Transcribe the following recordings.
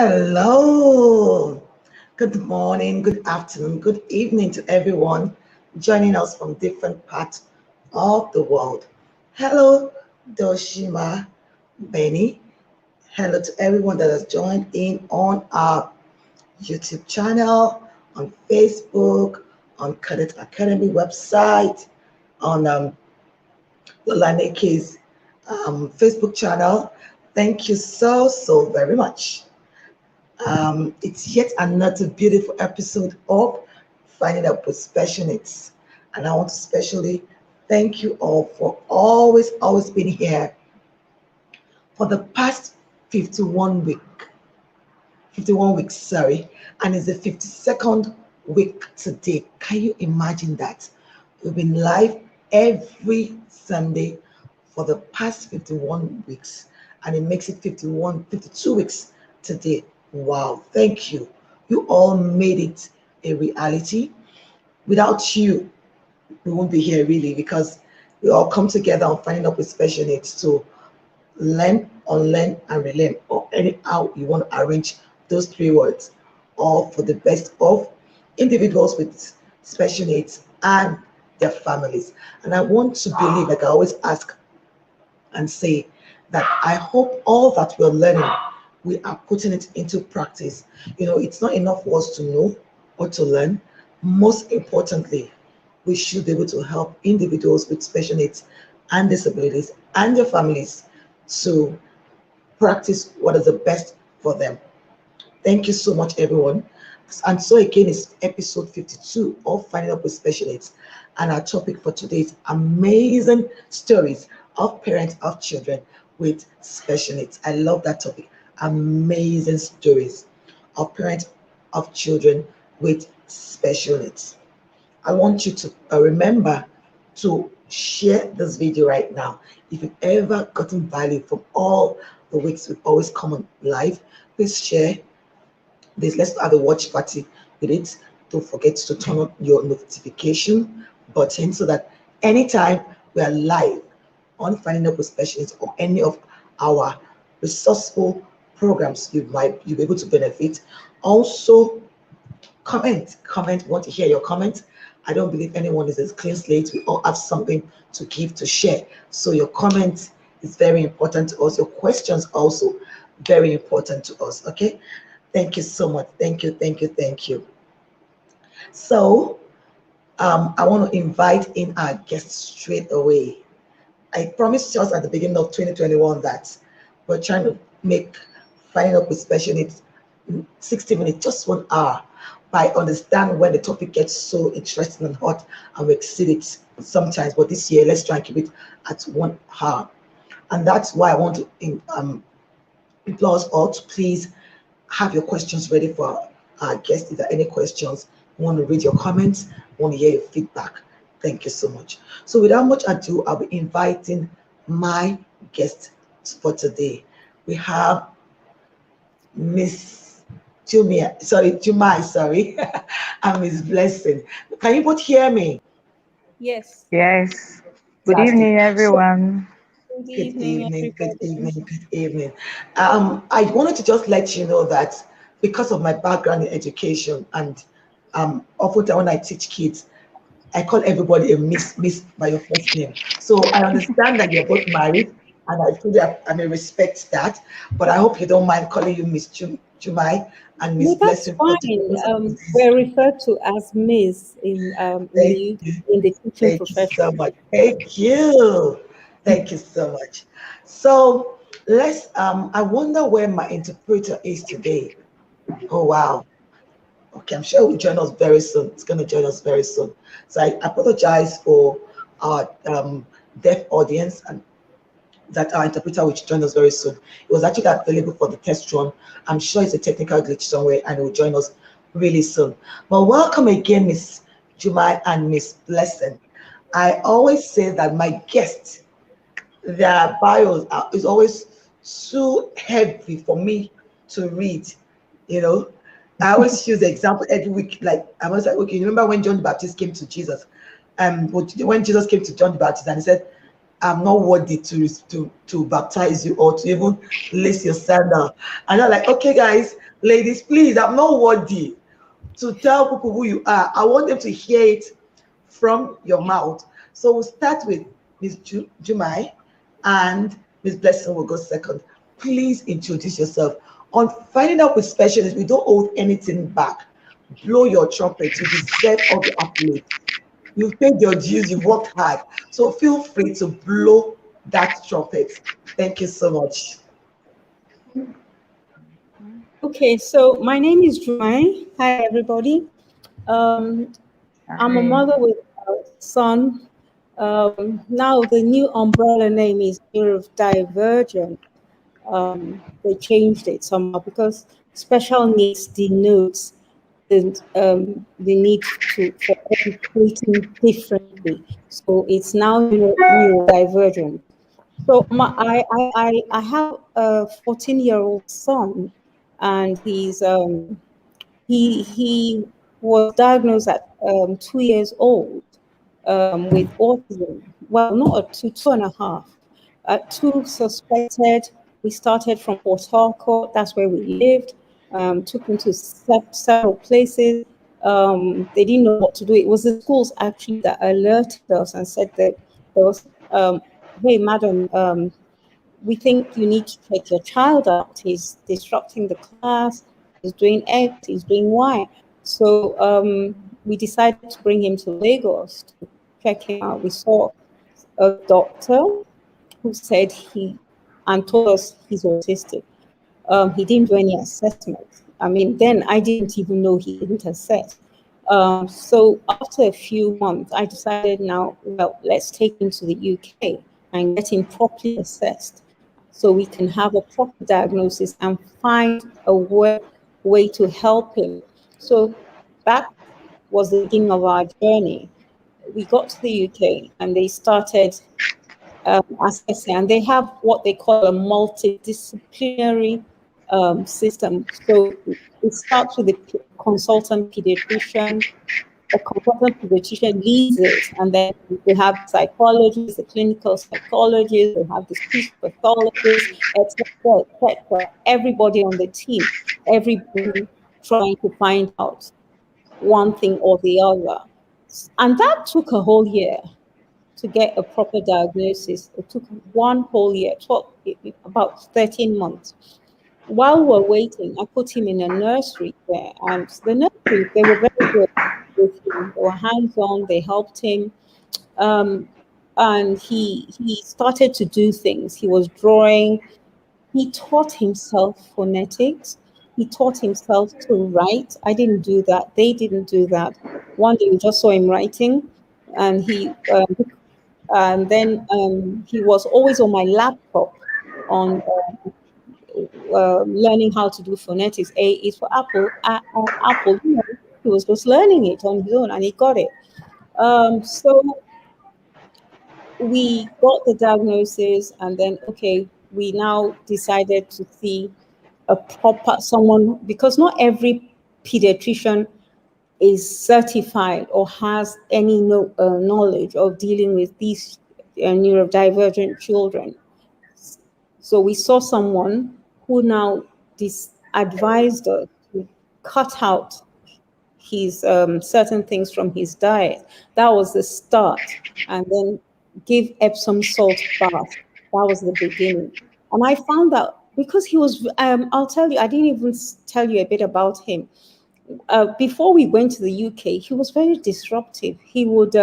Hello. Good morning, good afternoon, good evening to everyone joining us from different parts of the world. Hello, Doshima, Benny. Hello to everyone that has joined in on our YouTube channel, on Facebook, on Cadet Academy website, on Lola Aneke's Facebook channel. Thank you so very much. It's yet another beautiful episode of Finding Out with Special Needs. And I want to especially thank you all for always being here for the past 51 week, 51 weeks, sorry. And it's the 52nd week today. Can you imagine that? We've been live every Sunday for the past 51 weeks. And it makes it 52 weeks today. Wow, thank you. You all made it a reality. Without you, we won't be here really because we all come together on Finding Up with Special Needs to learn, unlearn, and relearn, or anyhow you want to arrange those three words, all for the best of individuals with special needs and their families. And I want to believe, like I always ask and say, that I hope all that we're learning, we are putting it into practice. It's not enough for us to know or to learn. Most importantly, we should be able to help individuals with special needs and disabilities and their families to practice what is the best for them. Thank you so much, everyone. And so again, it's episode 52 of Finding Up with Special Needs. And our topic for today is amazing stories of parents of children with special needs. I love that topic. Amazing stories of parents of children with special needs. I want you to remember to share this video right now. If you've ever gotten value from all the weeks we've always come on live, please share this. Let's have a watch party with it. Don't forget to turn on your notification button so that anytime we are live on Finding Up with Special Needs or any of our resourceful programs, you'll be able to benefit. Also, comment. Want to hear your comments. I don't believe anyone is a clean slate. We all have something to give, to share. So your comment is very important to us. Your questions also very important to us. Okay. Thank you so much. Thank you. So I want to invite in our guests straight away. I promised us at the beginning of 2021 that we're trying to make Finding Up with Special Needs 60 minutes, just 1 hour. But I understand when the topic gets so interesting and hot and we exceed it sometimes. But this year, let's try and keep it at 1 hour. And that's why I want to implore us all to please have your questions ready for our guests. If there are any questions, we want to read your comments, we want to hear your feedback. Thank you so much. So without much ado, I'll be inviting my guest for today. We have Miss Jumai, and Miss Blessing. Can you both hear me? Yes. Yes. Good Fantastic. evening, So, everyone. Good good evening, evening, good everybody. evening, good evening. I wanted to just let you know that because of my background in education and often when I teach kids, I call everybody a miss by your first name. So I understand that you're both married, and I may respect that. But I hope you don't mind calling you Miss Jumai and Miss No, that's Blessing for the fine. purpose of this. We're referred to as Miss Thank you. in the teaching Thank you profession. so much. Thank you. Thank you so much. So let's I wonder where my interpreter is today. Oh wow. Okay, I'm sure it will join us very soon. It's going to join us very soon. So I apologize for our deaf audience and that our interpreter will join us very soon. It was actually available for the test run. I'm sure it's a technical glitch somewhere and it will join us really soon. But welcome again, Miss Jumai and Miss Blessing. I always say that my guests, their bios is always too heavy for me to read, you know. I always use the example every week. Like I was like, okay, you remember when John the Baptist came to Jesus? When Jesus came to John the Baptist and he said, I'm not worthy to baptize you or to even lace your sandal. And I'm like, okay, guys, ladies, please, I'm not worthy to tell people who you are. I want them to hear it from your mouth. So we'll start with Miss Jumai, and Miss Blessing will go second. Please introduce yourself. On finding out with specialists, we don't hold anything back. Blow your trumpet. You deserve all the accolades. You've paid your dues, you've worked hard. So feel free to blow that trumpet. Thank you so much. Okay, so my name is Jumai. Hi, everybody. Um, I'm a Hi. mother with a son. Now, the new umbrella name is Neurodivergent. They changed it somehow because special needs denotes the need to for educating differently. So it's now neurodivergent. So I have a 14-year-old son, and he was diagnosed at 2 years old with autism. Well, not at two and a half. At two suspected, we started from Port Harcourt. That's where we lived. Took him to several places. They didn't know what to do. It was the schools actually that alerted us and said that there was, hey, madam, we think you need to check your child out. He's disrupting the class. He's doing X. He's doing Y. So we decided to bring him to Lagos to check him out. We saw a doctor who said and told us he's autistic. He didn't do any assessment. I mean, then I didn't even know he didn't assess. So after a few months, I decided now, well, let's take him to the UK and get him properly assessed so we can have a proper diagnosis and find a way to help him. So that was the beginning of our journey. We got to the UK and they started assessing, and they have what they call a multidisciplinary system. So it starts with the consultant pediatrician. The consultant pediatrician leads it, and then they have psychologists, the clinical psychologists, they have the speech pathologists, etc., etc. Everybody on the team, everybody trying to find out one thing or the other. And that took a whole year to get a proper diagnosis. It took one whole year, about 13 months. While we're waiting, I put him in a nursery there, and the nursery, they were very good with him. They were hands-on, they helped him. Um, and he started to do things. He was drawing, he taught himself phonetics. He taught himself to write. I didn't do that. They didn't do that. One day we just saw him writing, and and then he was always on my laptop on learning how to do phonetics. A is for apple. Apple. He was just learning it on his own, and he got it. So we got the diagnosis, and then okay, we now decided to see a proper someone, because not every pediatrician is certified or has any knowledge of dealing with these neurodivergent children. So we saw someone who now advised us to cut out his certain things from his diet. That was the start. And then give Epsom salt bath. That was the beginning. And I found out because he was, I'll tell you, I didn't even tell you a bit about him. Before we went to the UK, he was very disruptive. He would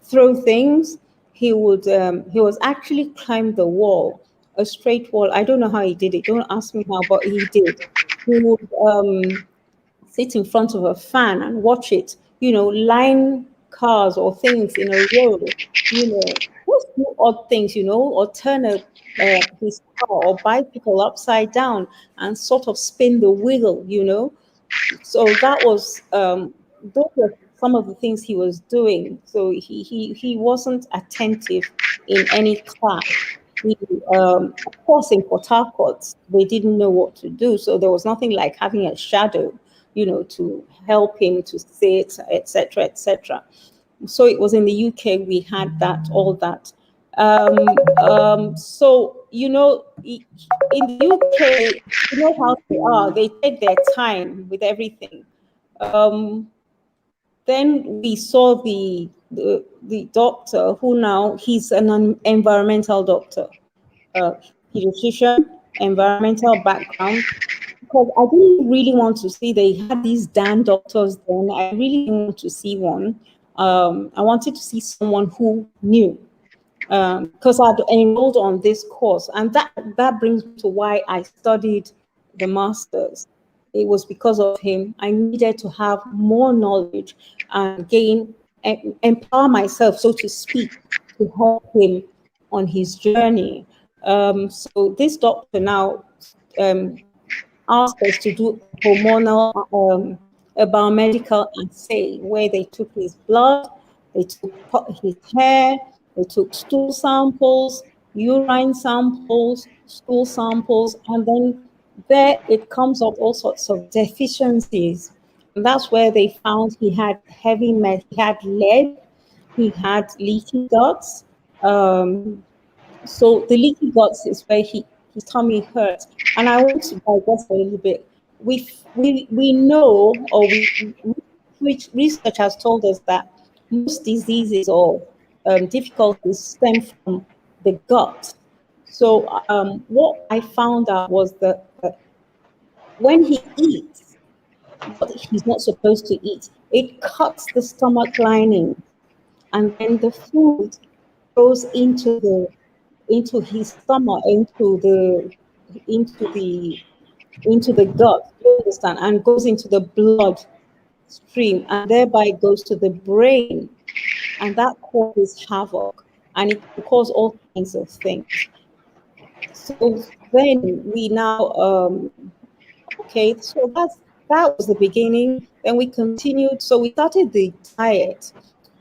throw things. He was actually climbed the wall, a straight wall. I don't know how he did it. Don't ask me how, but he did. He would sit in front of a fan and watch it, line cars or things in a row, just do odd things, or turn his car or bicycle upside down and sort of spin the wheel. So that was those were some of the things he was doing. So he wasn't attentive in any class. He, of course, in Port Harcourt, they didn't know what to do, so there was nothing like having a shadow, to help him to sit, etc., etc. So it was in the UK we had all that. So in the UK, you know how they are. They take their time with everything. Um, then we saw the doctor who now he's an environmental doctor, uh, pediatrician, environmental background. Because I didn't really want to see. They had these damn doctors then. I really didn't want to see one. I wanted to see someone who knew, because I'd enrolled on this course, and that brings me to why I studied the masters. It was because of him. I needed to have more knowledge and empower myself, so to speak, to help him on his journey. So this doctor now um, asked us to do a biomedical assay where they took his blood, they took his hair, they took stool samples, urine samples, stool samples, and then there it comes up all sorts of deficiencies. And that's where they found he had he had lead, he had leaky guts, so the leaky guts is where his tummy hurts. And I want to digress a little bit. We know, or which research has told us that most diseases or difficulties stem from the gut. So what I found out was that when he eats what he's not supposed to eat, it cuts the stomach lining, and then the food goes into his stomach, into the into the gut, you understand, and goes into the blood stream, and thereby goes to the brain, and that causes havoc, and it can cause all kinds of things. So then we now okay, so that was the beginning. Then we continued. So we started the diet.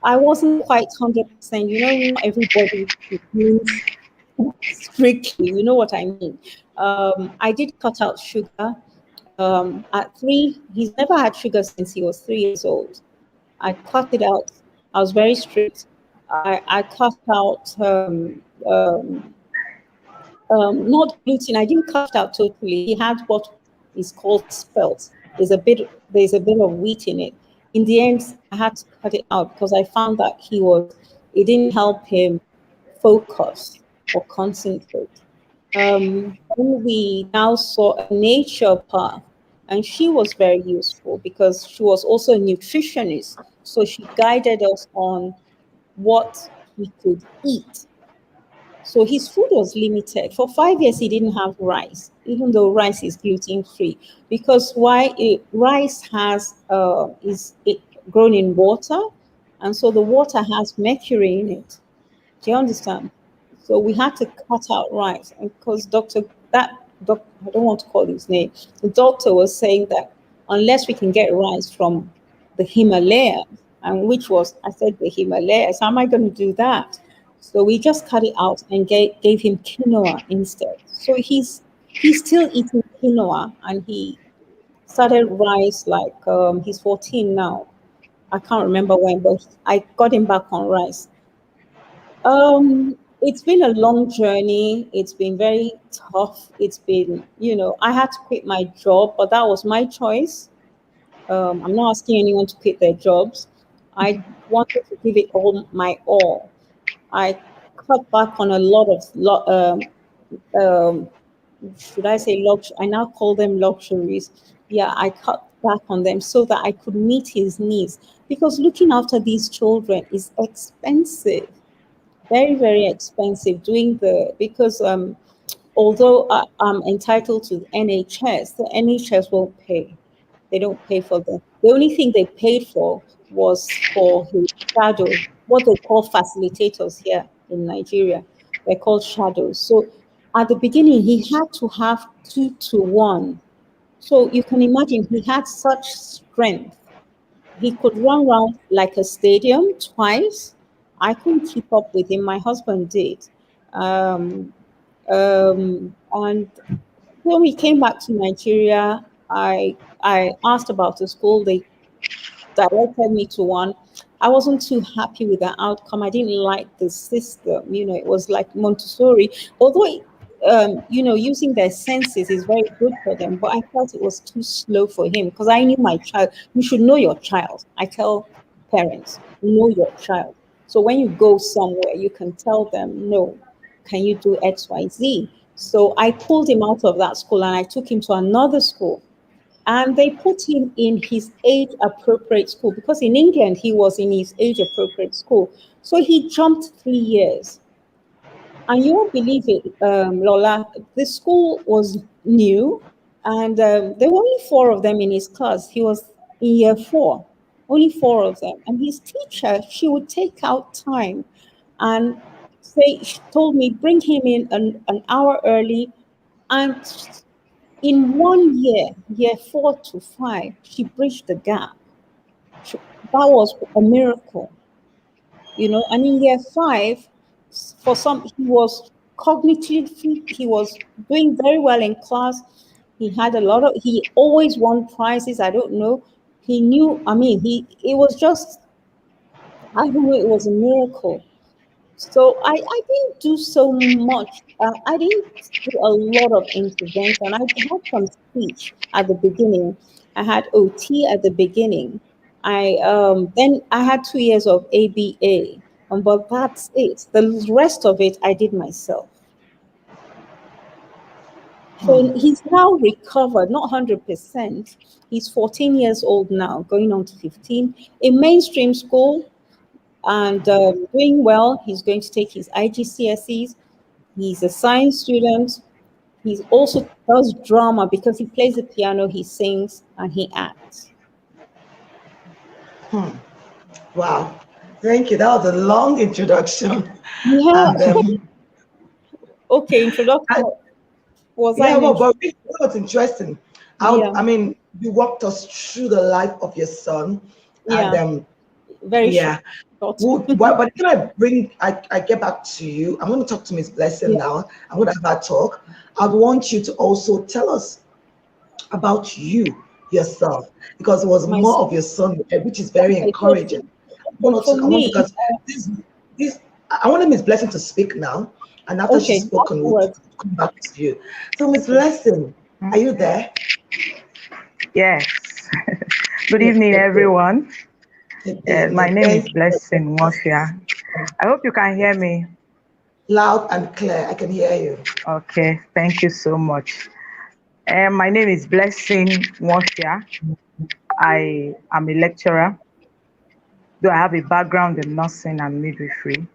I wasn't quite 100%. Not everybody means strictly. You know what I mean? I did cut out sugar. At 3, he's never had sugar since he was 3 years old. I cut it out. I was very strict. I cut out not gluten. I didn't cut it out totally. He had what is called spelt. There's a bit of wheat in it. In the end, I had to cut it out because I found that it didn't help him focus or concentrate. Then we now saw a nature path, and she was very useful because she was also a nutritionist. So she guided us on what he could eat. So his food was limited. For 5 years, he didn't have rice, even though rice is gluten free. Because rice is it grown in water, and so the water has mercury in it. Do you understand? So we had to cut out rice, and because I don't want to call his name. The doctor was saying that unless we can get rice from the Himalayas, and which was I said the Himalayas, how am I going to do that? So we just cut it out and gave him quinoa instead. So he's still eating quinoa, and he started rice like he's 14 now. I can't remember when, but I got him back on rice. It's been a long journey. It's been very tough. It's been, I had to quit my job, but that was my choice. I'm not asking anyone to quit their jobs. I wanted to give it all my all. I cut back on a lot of, um, should I say luxury? I now call them luxuries. Yeah, I cut back on them so that I could meet his needs because looking after these children is expensive, very, very expensive doing because although I'm entitled to the NHS, the NHS won't pay. They don't pay for them. The only thing they paid for was for his shadow, what they call facilitators here in Nigeria. They're called shadows. So at the beginning, he had to have 2 to 1. So you can imagine he had such strength. He could run around like a stadium twice. I couldn't keep up with him. My husband did. Um, and when we came back to Nigeria, I asked about the school. They directed me to one. I wasn't too happy with the outcome. I didn't like the system. It was like Montessori, although using their senses is very good for them. But I felt it was too slow for him because I knew my child. You should know your child. I tell parents, know your child. So when you go somewhere, you can tell them, no, can you do X, Y, Z? So I pulled him out of that school and I took him to another school, and they put him in his age appropriate school because in England he was in his age appropriate school. So he jumped 3 years. And you won't believe it, Lola. The school was new, and there were only four of them in his class. He was in year four, only four of them. And his teacher, she would take out time and she told me, bring him in an hour early. And in 1 year, year 4 to 5, she bridged the gap. That was a miracle. And in year 5, for some, he was cognitively, he was doing very well in class. He always won prizes. I don't know. He knew, I mean, it was just, I don't know, it was a miracle. So I didn't do so much. I didn't do a lot of intervention. I had some speech at the beginning. I had OT at the beginning. I then I had 2 years of ABA, but that's it. The rest of it I did myself. So he's now recovered, not 100%. He's 14 years old now, going on to 15, in mainstream school and doing well. He's going to take his IGCSEs. He's a science student. He also does drama because he plays the piano, he sings, and he acts. Wow. Thank you. That was a long introduction. Yeah. And Okay, introduction. I, Was I yeah, well, mentioned? but really, what's interesting, Yeah, I mean, you walked us through the life of your son, and yeah. Very short. yeah. But can I I get back to you? I'm going to talk to Miss Blessing Yeah. now. I'm going to have her talk. I'd want you to also tell us about you yourself because it was more Myself. of your son, which is very Okay, so encouraging. for I want me, because this I want Miss Blessing to speak now, and after she's okay, spoken, we'll afterwards. come back to you. So, Miss Okay. Blessing, are you there? Yes. Good Yes, evening, okay. everyone. Good My evening. name is Thank you for Blessing joining us. Mafia. I hope you can hear me. Loud and clear. I can hear you. Okay, thank you so much. My name is Blessing Mafia. I am a lecturer, though I have a background in nursing and midwifery.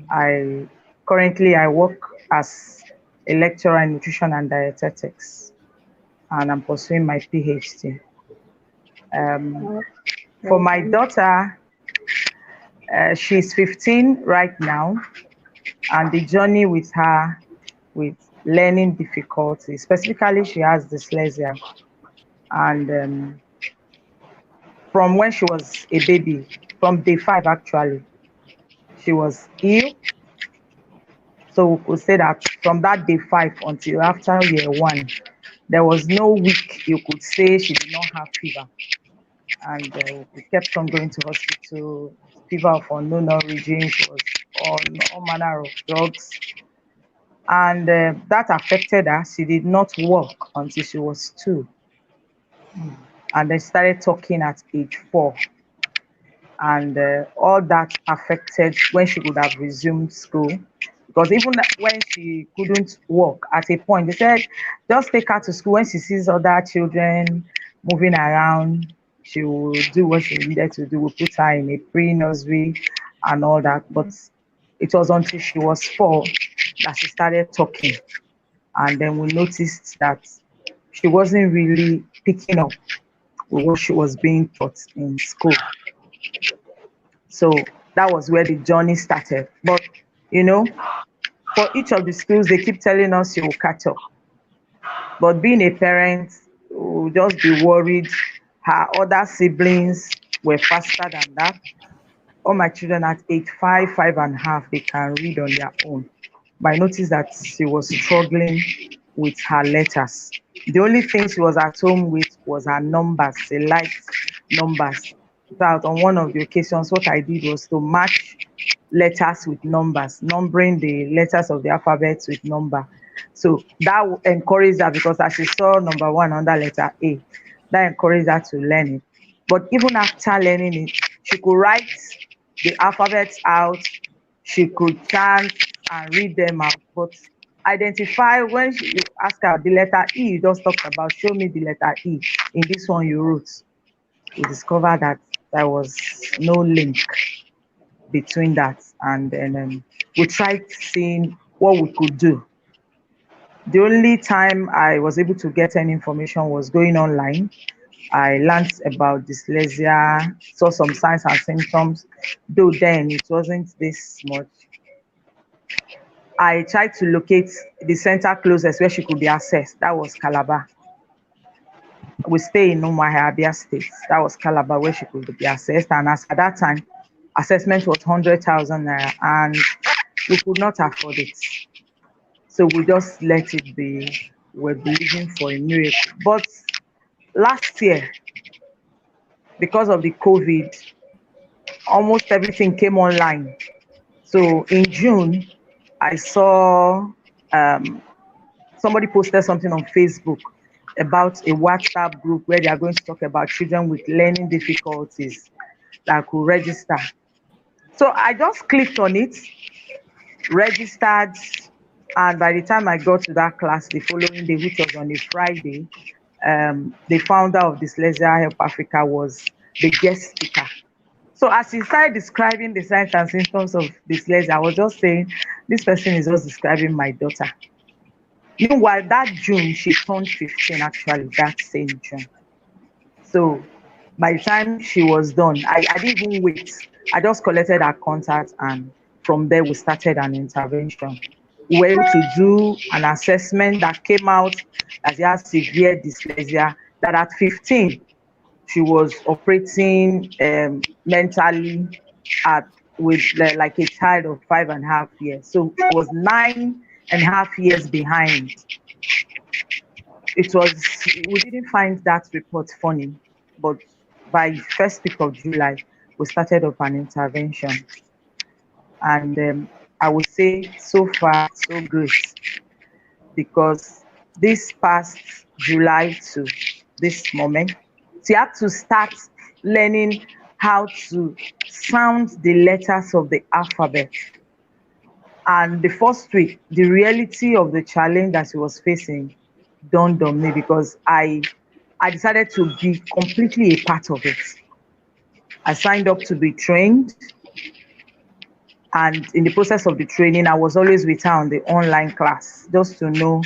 I I work as a lecturer in nutrition and dietetics, and I'm pursuing my PhD. Um, Uh, for well my done. daughter, she's 15 right now, and the journey with her with learning difficulties. Specifically, she has dyslexia, and from when she was a baby, from day 5 actually, she was ill. So we could say that from that day 5 until after year 1, there was no week you could say she did not have fever. And we kept on going to hospital, fever of unknown origin. She was on all manner of drugs, and that affected her. She did not walk until she was 2, and then started talking at age 4, and all that affected when she could have resumed school. Because even when she couldn't walk, at a point they said, just take her to school. When she sees other children moving around, she will do what she needed to do. We put her in a pre-nursery and all that. But it was until she was 4 that she started talking, and then we noticed that she wasn't really picking up with what she was being taught in school. So that was where the journey started. But you know, for each of the schools, they keep telling us you will catch up. But being a parent, will just be worried. Her other siblings were faster than that. All my children at age 5, 5.5, they can read on their own. But I noticed that she was struggling with her letters. The only thing she was at home with was her numbers. She liked numbers. out on one of the occasions, what I did was to match letters with numbers, numbering the letters of the alphabet with number. So that encouraged her because as she saw number one under letter A, that encouraged her to learn it. But even after learning it, she could write the alphabets out, she could chant and read them out. But identify when you ask her the letter E, you just talked about, show me the letter E in this one you wrote. We discovered that there was no link between that, and then we tried seeing what we could do. The only time I was able to get any information was going online. I learned about dyslexia, saw some signs and symptoms, though then it wasn't this much. I tried to locate the center closest where she could be assessed. That was Calabar. We stay in Umuahia, Abia State. That was Calabar where she could be assessed. And as at that time, assessment was 100,000 naira, and we could not afford it. So we just let it be. We're believing for a miracle. But last year, because of the COVID, almost everything came online. So in June, I saw somebody posted something on Facebook about a WhatsApp group where they are going to talk about children with learning difficulties that could register. So I just clicked on it, registered, and by the time I got to that class the following day, which was on a Friday, the founder of Dyslexia Help Africa was the guest speaker. So as he started describing the signs and symptoms of dyslexia, I was just saying, this person is just describing my daughter. Meanwhile, that June, she turned 15 actually, that same June. So by the time she was done, I didn't even wait. I just collected her contact, and from there we started an intervention. We were able to do an assessment that came out as she has severe dyslexia, that at 15, she was operating mentally at with like a child of 5.5 years. So she was 9.5 years behind. It was We didn't find that report funny, but by first week of July, we started up an intervention, and I would say so far so great because this past July to this moment, she had to start learning how to sound the letters of the alphabet. And the first week, the reality of the challenge that she was facing dawned on me because I decided to be completely a part of it. I signed up to be trained, and in the process of the training, I was always with her on the online class just to know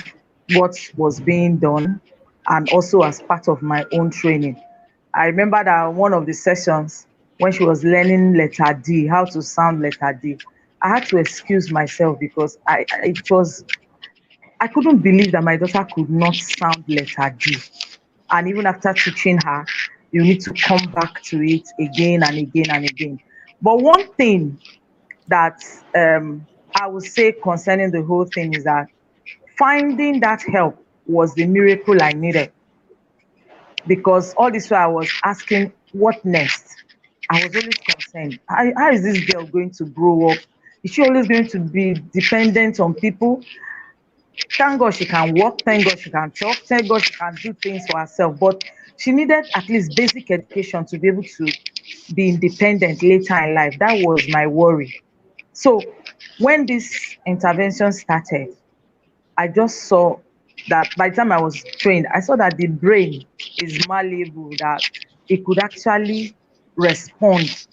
what was being done, and also as part of my own training. I remember that one of the sessions when she was learning letter D, how to sound letter D, I had to excuse myself because I couldn't believe that my daughter could not sound letter D. And even after teaching her, you need to come back to it again and again and again. But one thing that I would say concerning the whole thing is that finding that help was the miracle I needed, because all this while I was asking, what next? I was always concerned. How is this girl going to grow up? Is she always going to be dependent on people? Thank God she can walk, thank God she can talk, thank God she can do things for herself. But she needed at least basic education to be able to be independent later in life. That was my worry. So when this intervention started, I just saw that by the time I was trained, I saw that the brain is malleable, that it could actually respond.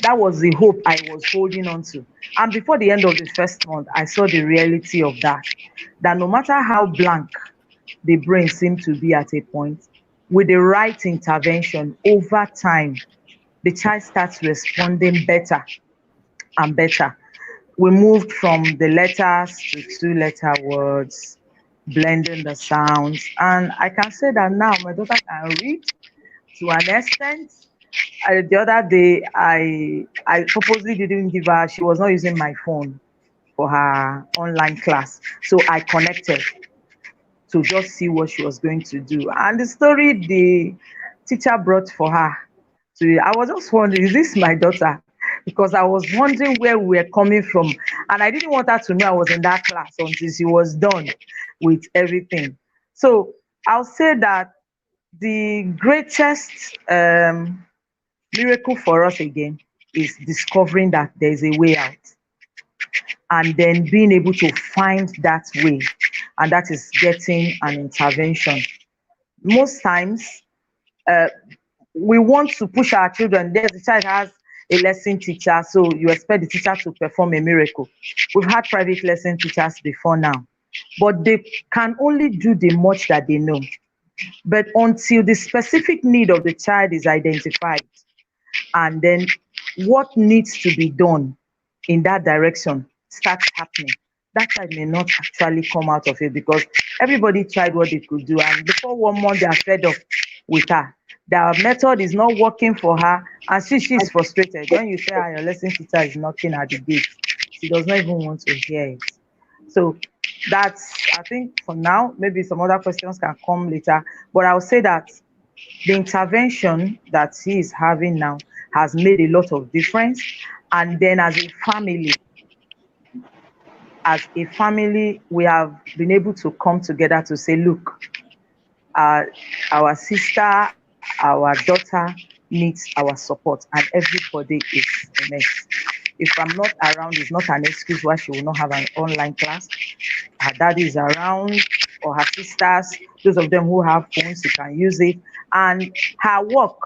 That was the hope I was holding on to. And before the end of the first month, I saw the reality of that. That no matter how blank the brain seemed to be at a point, with the right intervention, over time, the child starts responding better and better. We moved from the letters to two-letter words, blending the sounds. And I can say that now my daughter can read to an extent. The other day, I purposely didn't give her, she was not using my phone for her online class. So I connected to just see what she was going to do. And the story the teacher brought for her, to, I was just wondering, is this my daughter? Because I was wondering where we were coming from. And I didn't want her to know I was in that class until she was done with everything. So I'll say that the greatest miracle for us again is discovering that there's a way out, and then being able to find that way, and that is getting an intervention. Most times, uh, we want to push our children. There's the child has a lesson teacher, so you expect the teacher to perform a miracle. We've had private lesson teachers before now, but they can only do the much that they know. But until the specific need of the child is identified, and then what needs to be done in that direction starts happening, that child may not actually come out of it, because everybody tried what they could do, and before 1 month they are fed up with her. Their method is not working for her, and she's frustrated. When you say your lesson teacher is knocking at the gate, she does not even want to hear it. So that's, I think, for now. Maybe some other questions can come later, but I'll say that the intervention that he is having now has made a lot of difference. And then as a family, we have been able to come together to say, look, uh, our sister, our daughter needs our support, and everybody is in it. If I'm not around, it's not an excuse why she will not have an online class. Her dad is around, or her sisters, those of them who have phones, you can use it. And her work,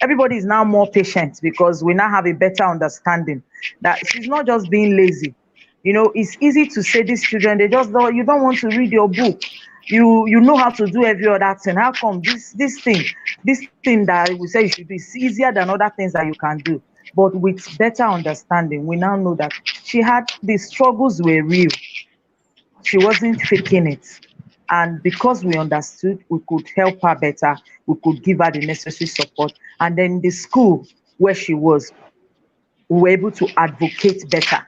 everybody is now more patient, because we now have a better understanding that she's not just being lazy. It's easy to say these children, they just don't, you don't want to read your book. You know how to do every other thing. How come this thing that we say you should do is easier than other things that you can do? But with better understanding, we now know that she had, the struggles were real. She wasn't faking it. And because we understood, we could help her better, we could give her the necessary support. And then the school where she was, we were able to advocate better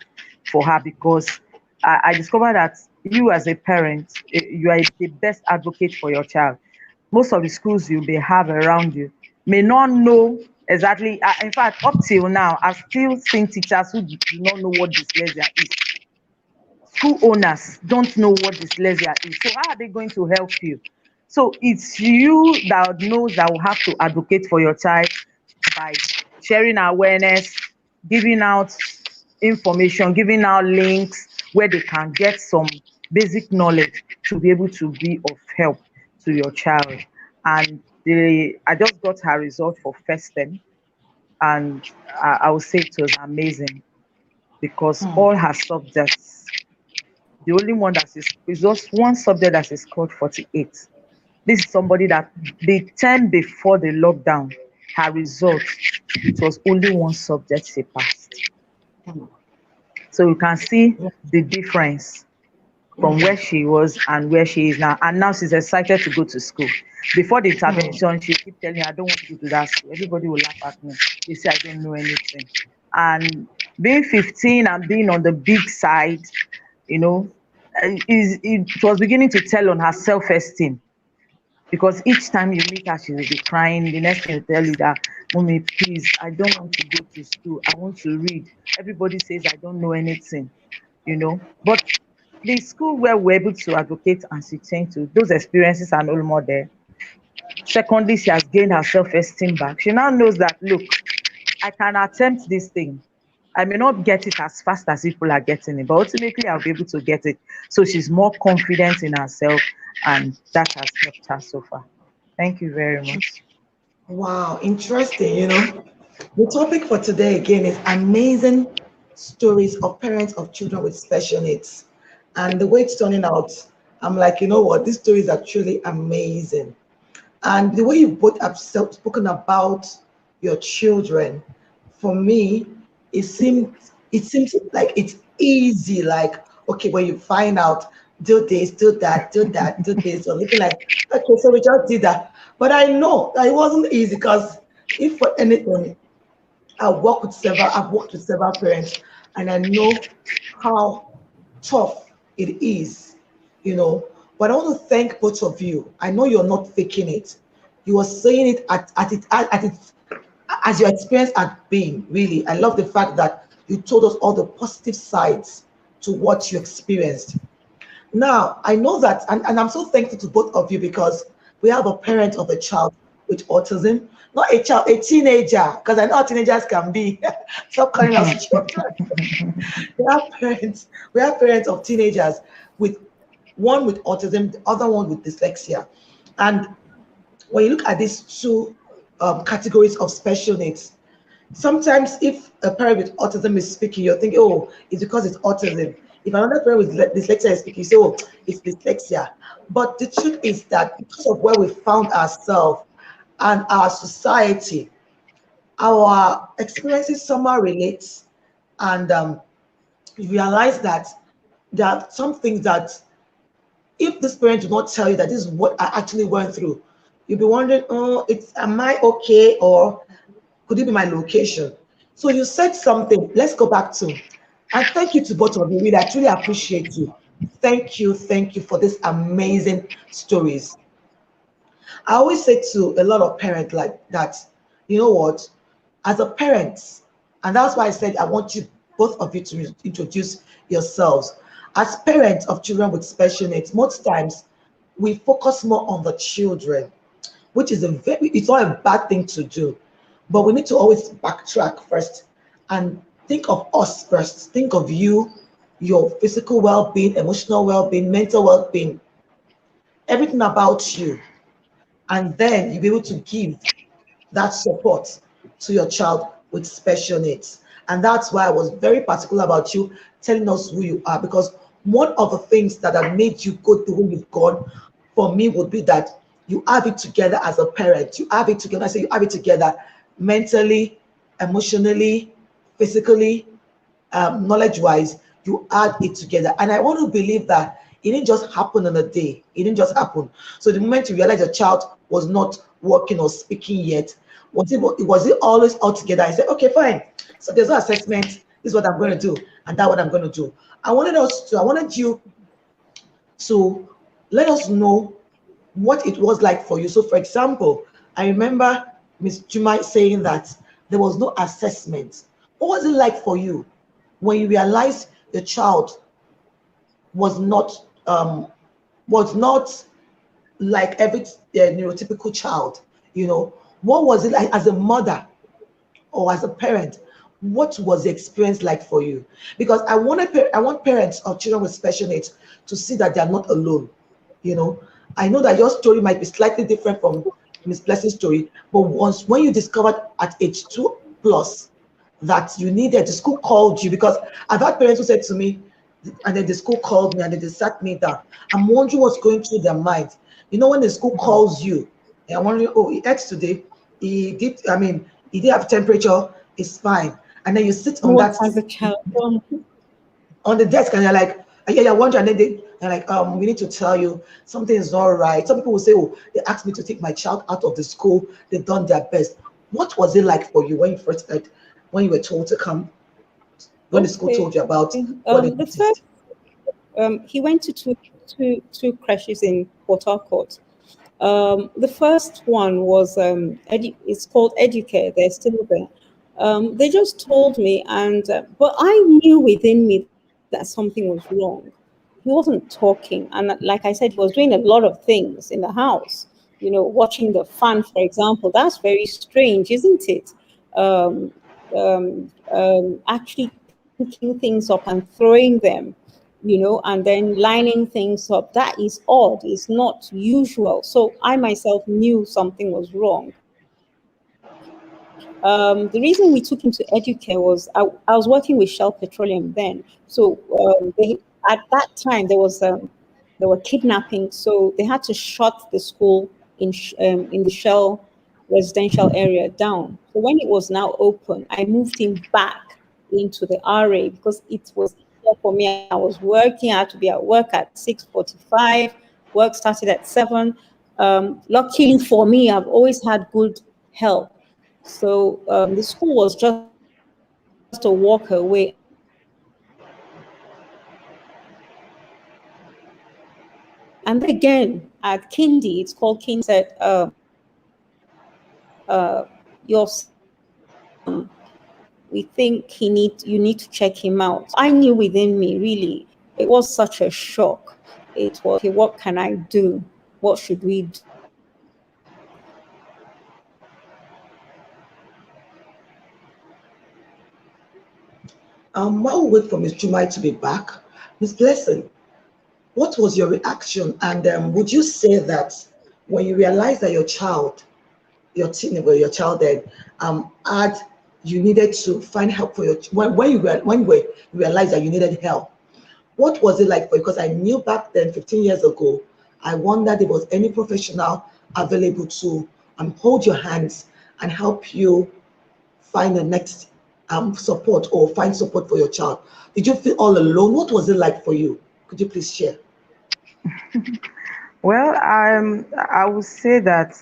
for her, because I discovered that you as a parent, you are the best advocate for your child. Most of the schools you may have around you may not know exactly. In fact, up till now, I've still seen teachers who do not know what dyslexia is. School owners don't know what dyslexia is. So how are they going to help you? So it's you that knows that will have to advocate for your child by sharing awareness, giving out information, giving out links where they can get some basic knowledge to be able to be of help to your child. And I just got her result for first term, and I would say it was amazing, because Hmm. all her subjects, the only one that is just one subject that is scored 48. This is somebody that the term before the lockdown, her result, it was only one subject she passed. Hmm. So you can see the difference from Hmm. where she was and where she is now. And now she's excited to go to school. Before the Hmm. intervention, she keep telling me, I don't want to go to that school. Everybody will laugh at me. They say I don't know anything. And being 15 and being on the big side, you know, it was beginning to tell on her self-esteem, because each time you meet her, she will be crying. The next thing will tell you that, Mommy, please, I don't want to go to school. I want to read. Everybody says I don't know anything. But the school where we're able to advocate and she changed to, those experiences are no more there. Secondly, she has gained her self-esteem back. She now knows that, look, I can attempt this thing. I may not get it as fast as people are getting it, but ultimately I'll be able to get it. So she's more confident in herself, and that has helped her so far. Thank you very much. Wow, interesting. The topic for today again is amazing stories of parents of children with special needs. And the way it's turning out, I'm like, you know what, these stories are truly amazing. And the way you both have spoken about your children, for me, it seems like it's easy. Like, okay, when you find out, do this, do that, do that, do this, or looking like, okay, so we just did that. But I know that it wasn't easy, because if for anything, I've worked with several parents, and I know how tough it is, you know. But I want to thank both of you. I know you're not faking it. You are saying it at as your experience had been. Really, I love the fact that you told us all the positive sides to what you experienced. Now, I know that, and I'm so thankful to both of you because we have a parent of a child with autism, not a child, a teenager, because I know how teenagers can be. Stop calling us children. We have parents of teenagers with one with autism, the other one with dyslexia. And when you look at these two categories of special needs, sometimes if a parent with autism is speaking, you're thinking, oh, it's because it's autism. If another parent with dyslexia is speaking, you say, oh, it's dyslexia. But the truth is that because of where we found ourselves and our society, our experiences somehow relates, and you realize that there are some things that if this parent do not tell you that this is what I actually went through, you'll be wondering, oh, it's am I okay, or could it be my location? So you said something. Let's go back to, and thank you to both of you. Really, I truly appreciate you. Thank you for this amazing stories. I always say to a lot of parents like that, you know what, as a parent, and that's why I said I want you, both of you, to introduce yourselves. As parents of children with special needs, most times we focus more on the children, which is it's not a bad thing to do, but we need to always backtrack first and think of us first. Think of you, your physical well-being, emotional well-being, mental well-being, everything about you, and then you'll be able to give that support to your child with special needs. And that's why I was very particular about you telling us who you are, because one of the things that have made you go the way you've gone for me would be that you have it together as a parent. You have it together. I say you have it together mentally, emotionally, physically, knowledge wise, you add it together. And I want to believe that it didn't just happen in a day. It didn't just happen. So the moment you realize your child was not working or speaking yet, was it always all together? I said, okay, fine. So there's no assessment. This is what I'm going to do, and that's what I'm going to do. I wanted you to let us know what it was like for you. So, for example, I remember Miss Juma saying that there was no assessment. What was it like for you when you realized your child was not um, was not like every neurotypical child? You know, what was it like as a mother or as a parent? What was the experience like for you? Because I want parents of children with special needs to see that they are not alone. You know, I know that your story might be slightly different from Miss Blessing's story, but once when you discovered at age 2 plus that you needed, the school called you, because I've had parents who said to me, and then the school called me and then they sat me down. I'm wondering what's going through their mind. You know, when the school calls you, and I'm wondering, oh, he ate today. He did have temperature, it's fine. And then you sit on What that has a child done? on the desk and you're like, yeah, you're wondering, and then they're like, we need to tell you something is not right. Some people will say, oh, they asked me to take my child out of the school, they've done their best. What was it like for you when you first heard, when you were told to come, when the school told you Okay. about what they The first noticed? he went to two crashes in Port Harcourt. The first one was it's called Educare. They're still there. They just told me, and but I knew within me that something was wrong. He wasn't talking, and like I said, he was doing a lot of things in the house. You know, watching the fan, for example. That's very strange, isn't it? Um, Actually picking things up and throwing them, you know, and then lining things up. That is odd. It's not usual. So I myself knew something was wrong. The reason we took him to Educare was I was working with Shell Petroleum then. So at that time there were kidnappings, so they had to shut the school in the Shell residential area down. So when it was now open, I moved him back into the RA because it was easier for me. I was working, I had to be at work at 6:45. Work started at 7. Luckily for me, I've always had good health. So the school was just a walk away, and I was able to take him there. And then again at Kindy, it's called Kindy. Said, your son we think you need to check him out. I knew within me, really, it was such a shock. It was, okay, what can I do? What should we do? While we wait for Miss Jumai to be back, Miss Blessing, what was your reaction? And would you say that when you realized that your teen, well, your child then, had you needed to find help for when you realized that you needed help, what was it like for you? Because I knew back then, 15 years ago, I wondered if there was any professional available to hold your hands and help you find the next support or find support for your child. Did you feel all alone? What was it like for you? Could you please share? Well, I would say that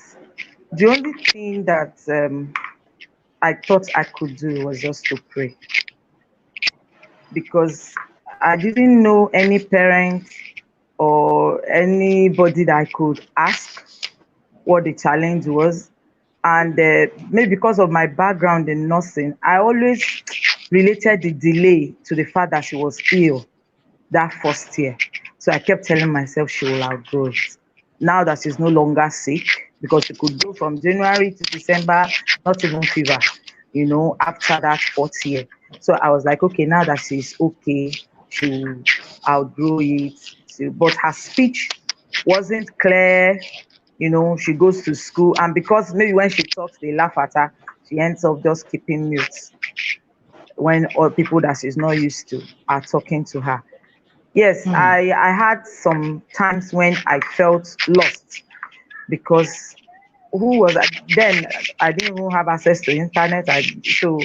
the only thing that I thought I could do was just to pray, because I didn't know any parent or anybody that I could ask what the challenge was. And maybe because of my background in nursing, I always related the delay to the fact that she was ill that first year. So I kept telling myself she will outgrow it. Now that she's no longer sick, because she could go from January to December, not even fever, after that fourth year. So I was like, okay, now that she's okay, she'll outgrow it. But her speech wasn't clear. She goes to school, and because maybe when she talks, they laugh at her, she ends up just keeping mute when all people that she's not used to are talking to her. Yes, Hmm. I had some times when I felt lost, because who was I then? I didn't even have access to internet. So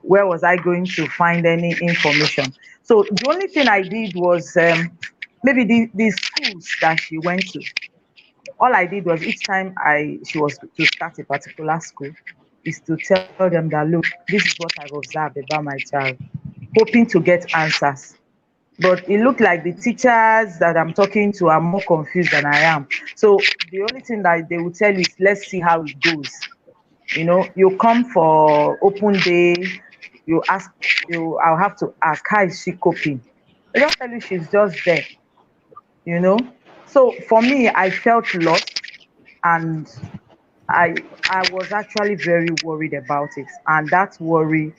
where was I going to find any information? So the only thing I did was maybe the schools that she went to. All I did was each time I she was to start a particular school, is to tell them that, look, this is what I've observed about my child, hoping to get answers. But it looked like the teachers that I'm talking to are more confused than I am. So the only thing that they will tell you is, let's see how it goes. You come for open day, you ask, I'll have to ask, how is she coping? They just tell you she's just there, you know. So for me, I felt lost, and I was actually very worried about it. And that worry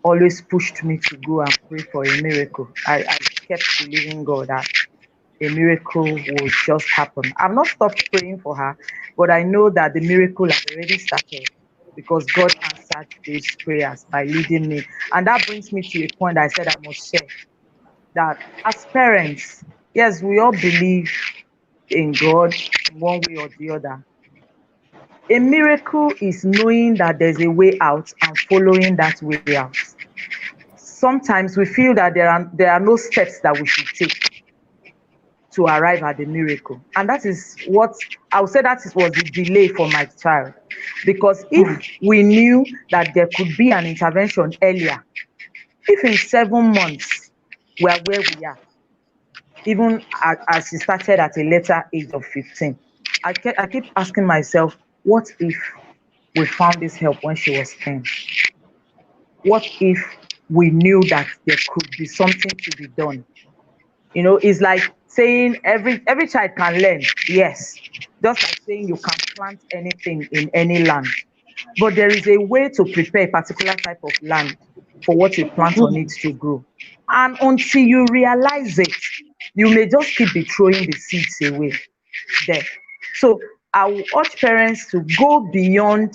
always pushed me to go and pray for a miracle. I kept believing God that a miracle will just happen. I've not stopped praying for her, but I know that the miracle has already started, because God answered those prayers by leading me. And that brings me to a point that I said I must share, that as parents, yes, we all believe in God in one way or the other. A miracle is knowing that there's a way out and following that way out. Sometimes we feel that there are no steps that we should take to arrive at the miracle. And that is what I would say, was the delay for my child. Because if Hmm. we knew that there could be an intervention earlier, if in 7 months we are where we are, even as she started at a later age of 15, I keep asking myself, what if we found this help when she was 10? What if we knew that there could be something to be done? It's like saying every child can learn, yes, just like saying you can plant anything in any land, but there is a way to prepare a particular type of land for what you plant on it to grow. And until you realize it, you may just keep be throwing the seeds away there. So I will urge parents to go beyond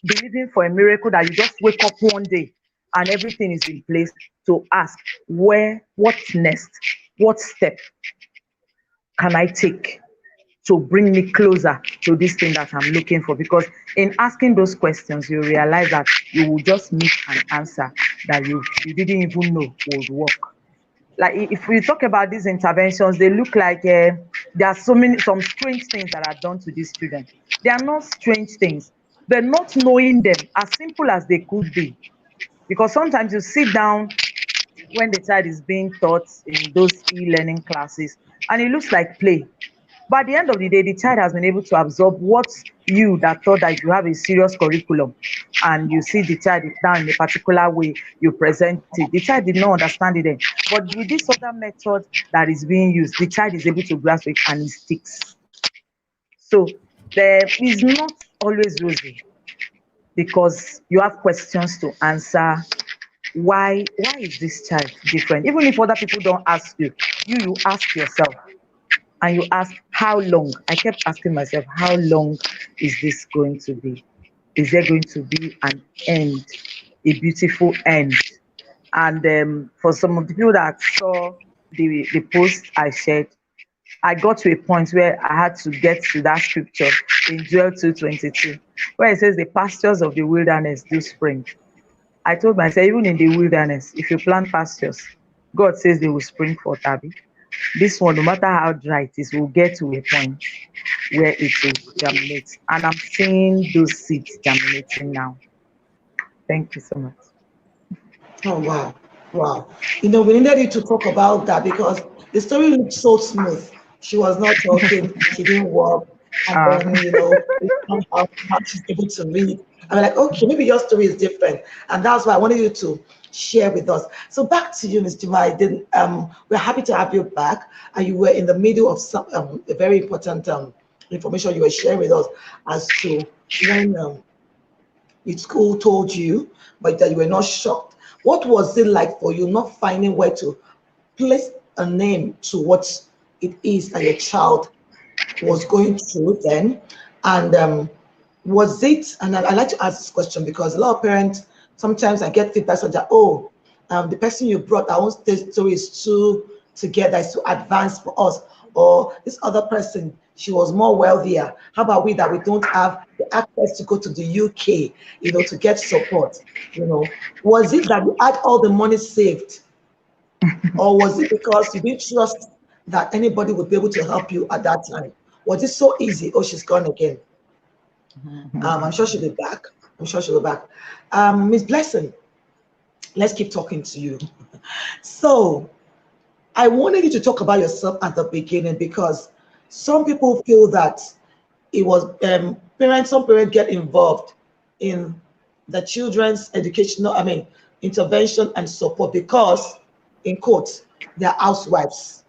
believing for a miracle that you just wake up one day and everything is in place, to ask, what's next? What step can I take to bring me closer to this thing that I'm looking for? Because in asking those questions, you realize that you will just meet an answer that you didn't even know would work. Like if we talk about these interventions, they look like there are some strange things that are done to these children. They are not strange things, but not knowing them, as simple as they could be. Because sometimes you sit down when the child is being taught in those e-learning classes, and it looks like play. But at the end of the day, the child has been able to absorb what you that thought that you have a serious curriculum and you see the child is down in a particular way, you present it. The child did not understand it then. But with this other method that is being used, the child is able to grasp it and it sticks. So there is not always rosy because you have questions to answer. Why is this child different? Even if other people don't ask you, you ask yourself and you ask how long. I kept asking myself, how long is this going to be? Is there going to be an end, a beautiful end? And for some of the people that saw the post I shared, I got to a point where I had to get to that scripture in Joel 2:22, where it says, "The pastures of the wilderness do spring." I told myself, even in the wilderness, if you plant pastures, God says they will spring forth, Abby. This one, no matter how dry it is, will get to a point where it will germinate. And I'm seeing those seeds germinating now. Thank you so much. Oh wow, wow. We needed you to talk about that because the story looked so smooth. She was not talking, she didn't walk, and Uh, then we found out how she's able to read. I'm like, okay, maybe your story is different, and that's why I wanted you to share with us. So back to you, Ms. Juma. We're happy to have you back, and you were in the middle of some a very important information you were sharing with us as to when your school told you, but that you were not shocked. What was it like for you not finding where to place a name to what it is that your child was going through then? And was it, and I like to ask this question because a lot of parents, sometimes I get feedback such that, oh, the person you brought, our own story is too together, it's too advanced for us. Or this other person, she was more wealthier. How about we that we don't have the access to go to the UK, to get support? Was it that you had all the money saved, or was it because you didn't trust that anybody would be able to help you at that time? Was it so easy? Oh, she's gone again. I'm sure she'll be back. I'm sure she'll be back. Miss Blessing, let's keep talking to you. So I wanted you to talk about yourself at the beginning because some people feel that it was some parents get involved in the children's educational, intervention and support because, in quotes, they're housewives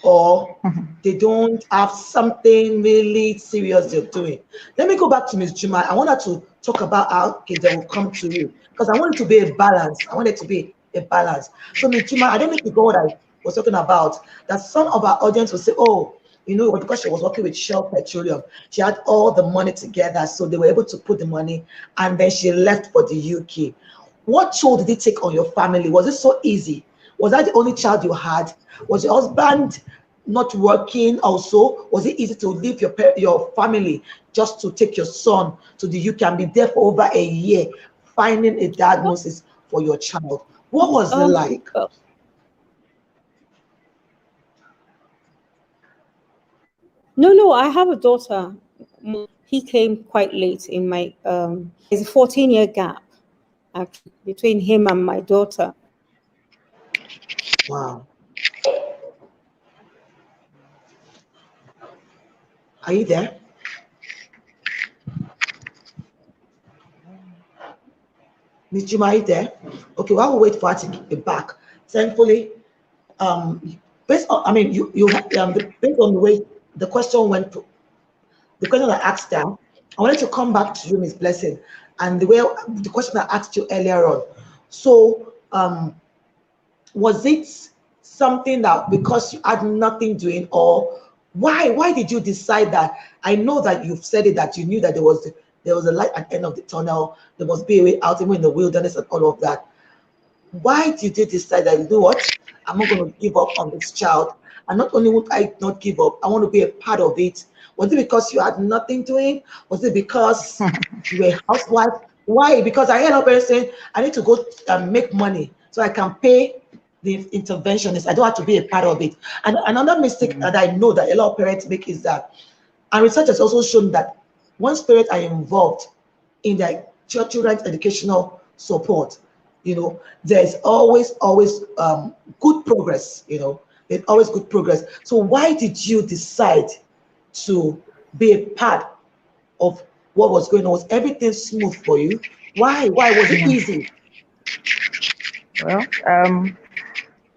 or they don't have something really serious they're doing. Let me go back to Ms. Juma. I want her to talk about how kids that will come to you because I want it to be a balance. I want it to be a balance. So Ms. Juma, I don't need to go what I was talking about. That some of our audience will say, oh, because she was working with Shell Petroleum, she had all the money together, so they were able to put the money, and then she left for the UK. What toll did it take on your family? Was it so easy? Was that the only child you had? Was your husband not working also? Was it easy to leave your family just to take your son to the UK and be there for over a year, finding a diagnosis for your child? What was it like? uh, no, I have a daughter. He came quite late in my. There's a 14-year gap actually between him and my daughter. Wow. Are you there? Miss Juma, are you there? Okay, while we wait for her to get back, thankfully, um, based on, based on the way the question went, the question I asked her, I wanted to come back to you, Miss Blessing, and the question I asked you earlier on. So, was it something that because you had nothing doing, or why did you decide that? I know that you've said it that you knew that there was a light at the end of the tunnel, there must be a way out even in the wilderness and all of that. Why did you decide that, you know what, I'm not going to give up on this child, and not only would I not give up, I want to be a part of it? Was it because you had nothing doing? Was it because you were a housewife? Why? Because I heard a person saying, I need to go and make money so I can pay the interventionist. I don't have to be a part of it. And another mistake that I know that a lot of parents make is that, and research has also shown that once parents are involved in their children's educational support, there's always good progress. There's always good progress. So why did you decide to be a part of what was going on? Was everything smooth for you? Why? Why was it Yeah. easy? Well,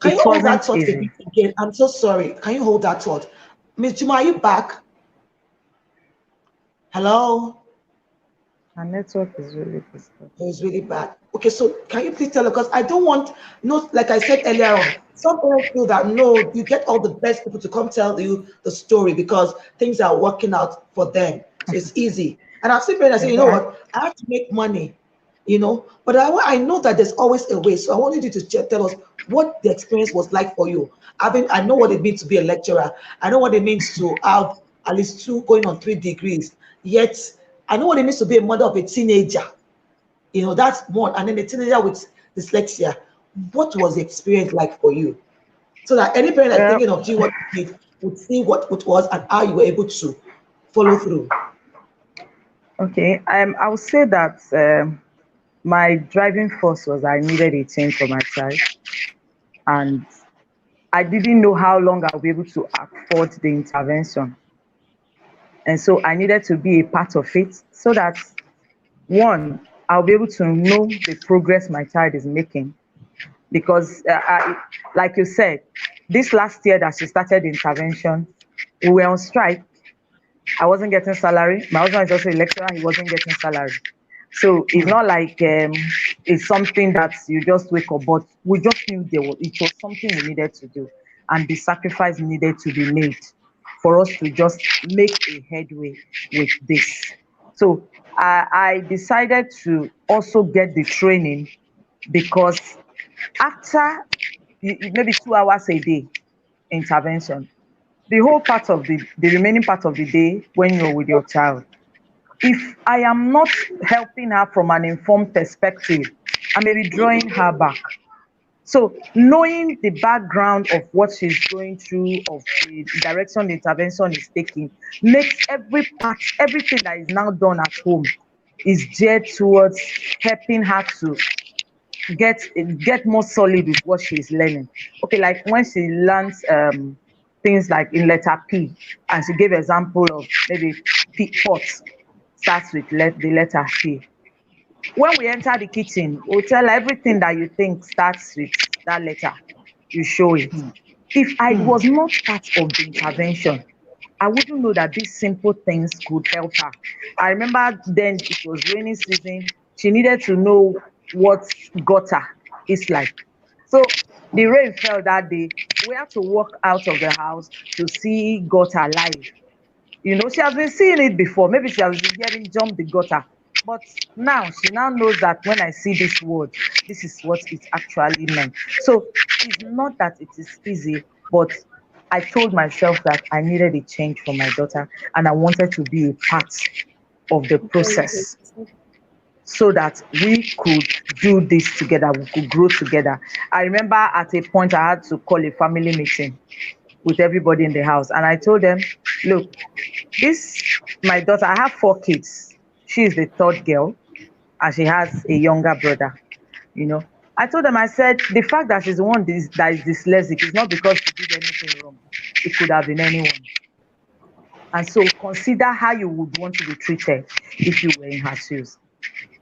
Can you it hold that wasn't thought a easy. bit again? I'm so sorry. Can you hold that thought? Miss Juma, are you back? Hello? Our network is really disturbed. It was really bad. Okay, so can you please tell her? Because I don't want, no, like I said earlier on, some parents feel that no, you get all the best people to come tell you the story because things are working out for them. So it's easy. And I've seen parents say, you know Exactly. what, I have to make money, but I know that there's always a way. So I wanted you to tell us what the experience was like for you. I know what it means to be a lecturer. I know what it means to have at least two going on 3 degrees. Yet I know what it means to be a mother of a teenager. That's one. And then a teenager with dyslexia. What was the experience like for you? So that any parent that's Well, thinking of doing what you did would see what it was and how you were able to follow through. okay. I would say that my driving force was I needed a change for my child, and I didn't know how long I'll be able to afford the intervention, and so I needed to be a part of it so that one, I'll be able to know the progress my child is making because, like you said, this last year that she started the intervention, we were on strike. I wasn't getting salary. My husband is also a lecturer. He wasn't getting salary. So it's Hmm. not like it's something that you just wake up, but we just knew it was something we needed to do, and the sacrifice needed to be made for us to just make a headway with this. So I decided to also get the training because after maybe 2 hours a day intervention, the whole part of the remaining part of the day when you're with your child, if I am not helping her from an informed perspective, I may be drawing her back. So knowing the background of what she's going through, of the direction the intervention is taking, makes every part, everything that is now done at home is geared towards helping her to get get more solid with what she's learning. Okay, like when she learns things like in letter P, and she gave example of maybe pot starts with the letter P. When we enter the kitchen, we'll tell her everything that you think starts with that letter. You show it. If I Hmm. was not part of the intervention, I wouldn't know that these simple things could help her. I remember then it was rainy season. She needed to know what gutter is like. So the rain fell that day. We had to walk out of the house to see gutter live. She has been seeing it before. Maybe she has been hearing jump the gutter. But now she now knows that when I see this word, this is what it actually meant. So it's not that it is easy, but I told myself that I needed a change for my daughter and I wanted to be a part of the Very good. process so that we could do this together, we could grow together. I remember at a point I had to call a family meeting with everybody in the house and I told them, look, this my daughter, I have 4 kids. She is the third girl and she has a younger brother. You know, I told them, I said, the fact that she's the one that is dyslexic is not because she did anything wrong. It could have been anyone. And so consider how you would want to be treated if you were in her shoes.